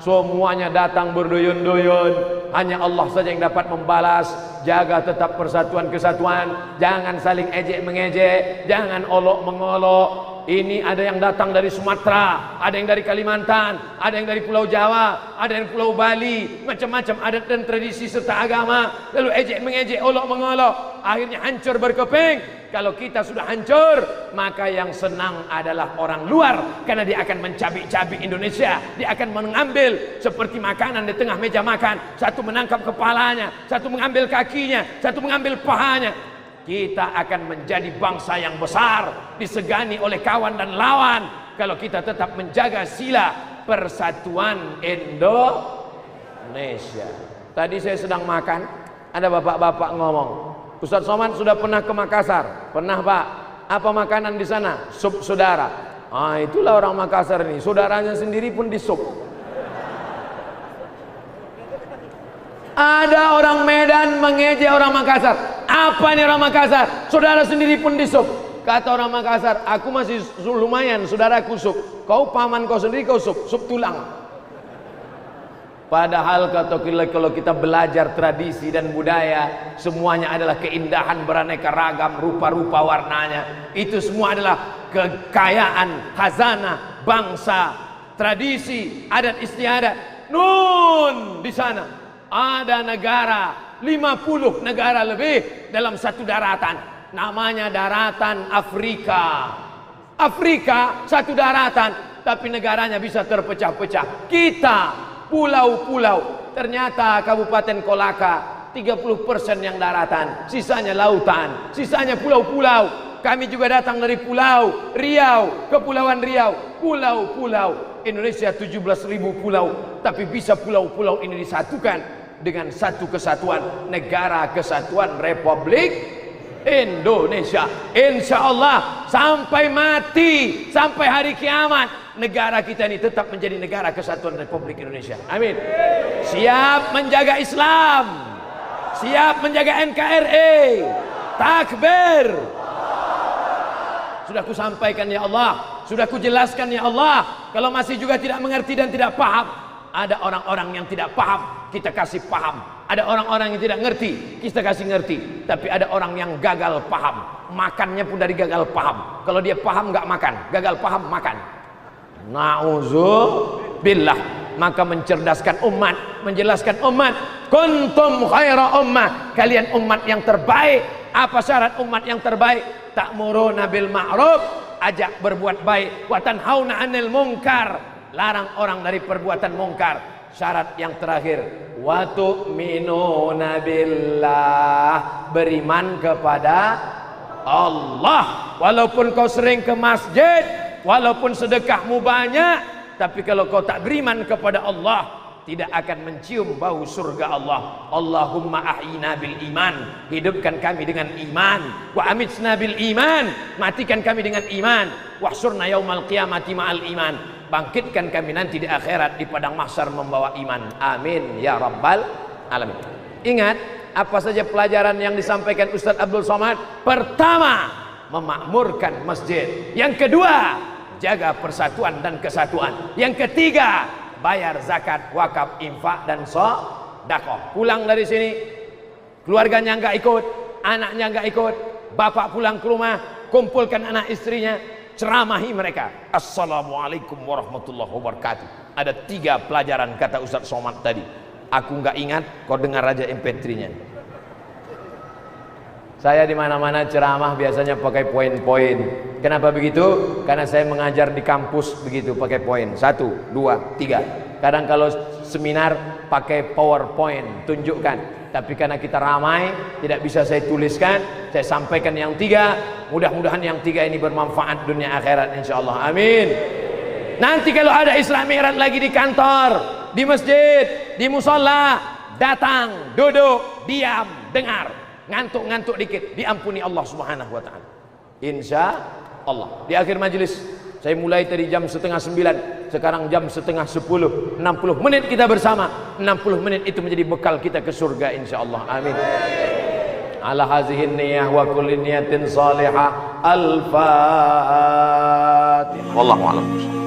Semuanya datang berduyun-duyun. Hanya Allah saja yang dapat membalas. Jaga tetap persatuan kesatuan, jangan saling ejek mengejek, jangan olok mengolok. Ini ada yang datang dari Sumatera, ada yang dari Kalimantan, ada yang dari Pulau Jawa, ada yang Pulau Bali, macam-macam adat dan tradisi serta agama. Lalu ejek mengejek, olok mengolok, akhirnya hancur berkeping. Kalau kita sudah hancur, maka yang senang adalah orang luar, karena dia akan mencabik-cabik Indonesia. Dia akan mengambil seperti makanan di tengah meja makan, satu menangkap kepalanya, satu mengambil kakinya, satu mengambil pahanya. Kita akan menjadi bangsa yang besar, disegani oleh kawan dan lawan, kalau kita tetap menjaga sila persatuan Indonesia. Tadi saya sedang makan, ada bapak-bapak ngomong, Ustadz Somad sudah pernah ke Makassar? Pernah Pak. Apa makanan di sana? Sup saudara. Ah, itulah orang Makassar ini, saudaranya sendiri pun disup. Ada orang Medan mengejek orang Makassar. Apa ini orang Makassar? Saudara sendiri pun disup. Kata orang Makassar, aku masih lumayan, saudaraku sup. Kau paman kau sendiri kau sup tulang. Padahal kalau kita belajar tradisi dan budaya, semuanya adalah keindahan beraneka ragam, rupa-rupa warnanya. Itu semua adalah kekayaan khazanah bangsa, tradisi, adat istiadat. Nun di sana ada negara, 50 negara lebih dalam satu daratan. Namanya daratan Afrika. Afrika satu daratan, tapi negaranya bisa terpecah-pecah. Kita pulau-pulau. Ternyata Kabupaten Kolaka 30% yang daratan, sisanya lautan, sisanya pulau-pulau. Kami juga datang dari Pulau Riau, Kepulauan Riau, pulau-pulau. Indonesia 17.000 pulau, tapi bisa pulau-pulau ini disatukan dengan satu kesatuan, negara kesatuan Republik Indonesia. Insya Allah sampai mati, sampai hari kiamat, negara kita ini tetap menjadi negara kesatuan Republik Indonesia. Amin. Siap menjaga Islam, siap menjaga NKRI. Takbir. Sudah ku sampaikan ya Allah, sudah ku jelaskan ya Allah. Kalau masih juga tidak mengerti dan tidak paham, ada orang-orang yang tidak paham, kita kasih paham. Ada orang-orang yang tidak ngerti, kita kasih ngerti. Tapi ada orang yang gagal paham, makannya pun dari gagal paham. Kalau dia paham nggak makan, gagal paham makan. Na'udzubillah. Maka mencerdaskan umat, menjelaskan umat, kuntum khaira ummah, kalian umat yang terbaik. Apa syarat umat yang terbaik? Ta'muruna bil ma'ruf, ajak berbuat baik, wa tanhauna 'anil munkar, larang orang dari perbuatan mungkar. Syarat yang terakhir, wa tu'minuna billah, beriman kepada Allah. Walaupun kau sering ke masjid, walaupun sedekahmu banyak, tapi kalau kau tak beriman kepada Allah, tidak akan mencium bau surga Allah. Allahumma ahyina bil iman, hidupkan kami dengan iman. Wa amitna bil iman, matikan kami dengan iman. Wahsyurna yaumal qiyamati ma'al iman, bangkitkan kami nanti di akhirat di padang mahsyar membawa iman. Amin ya rabbal alamin. Ingat apa saja pelajaran yang disampaikan Ustadz Abdul Somad? Pertama, memakmurkan masjid. Yang kedua, jaga persatuan dan kesatuan. Yang ketiga, bayar zakat, wakaf, infak dan sedekah. Pulang dari sini, keluarganya nggak ikut, anaknya nggak ikut, bapak pulang ke rumah, kumpulkan anak istrinya, ceramahi mereka. Assalamualaikum warahmatullahi wabarakatuh. Ada 3 pelajaran kata Ustadz Somad tadi. Aku nggak ingat, kau dengar aja MP3-nya. Saya di mana-mana ceramah biasanya pakai poin-poin. Kenapa begitu? Karena saya mengajar di kampus begitu, pakai poin. 1, 2, 3. Kadang kalau seminar pakai PowerPoint, tunjukkan. Tapi karena kita ramai, tidak bisa saya tuliskan, saya sampaikan yang 3. Mudah-mudahan yang 3 ini bermanfaat dunia akhirat insyaallah. Amin. Nanti kalau ada Islam Mi'raj lagi di kantor, di masjid, di musola, datang, duduk, diam, dengar. Ngantuk-ngantuk dikit, diampuni Allah Subhanahu wa ta'ala. Insya Allah. Di akhir majelis, saya mulai tadi jam 8:30, sekarang jam 9:30. 60 menit kita bersama. 60 menit itu menjadi bekal kita ke surga insya Allah. Amin. ala hazihi niyah wa kulli niyatin salihah. Al-Fatihah. Wallahu a'lam.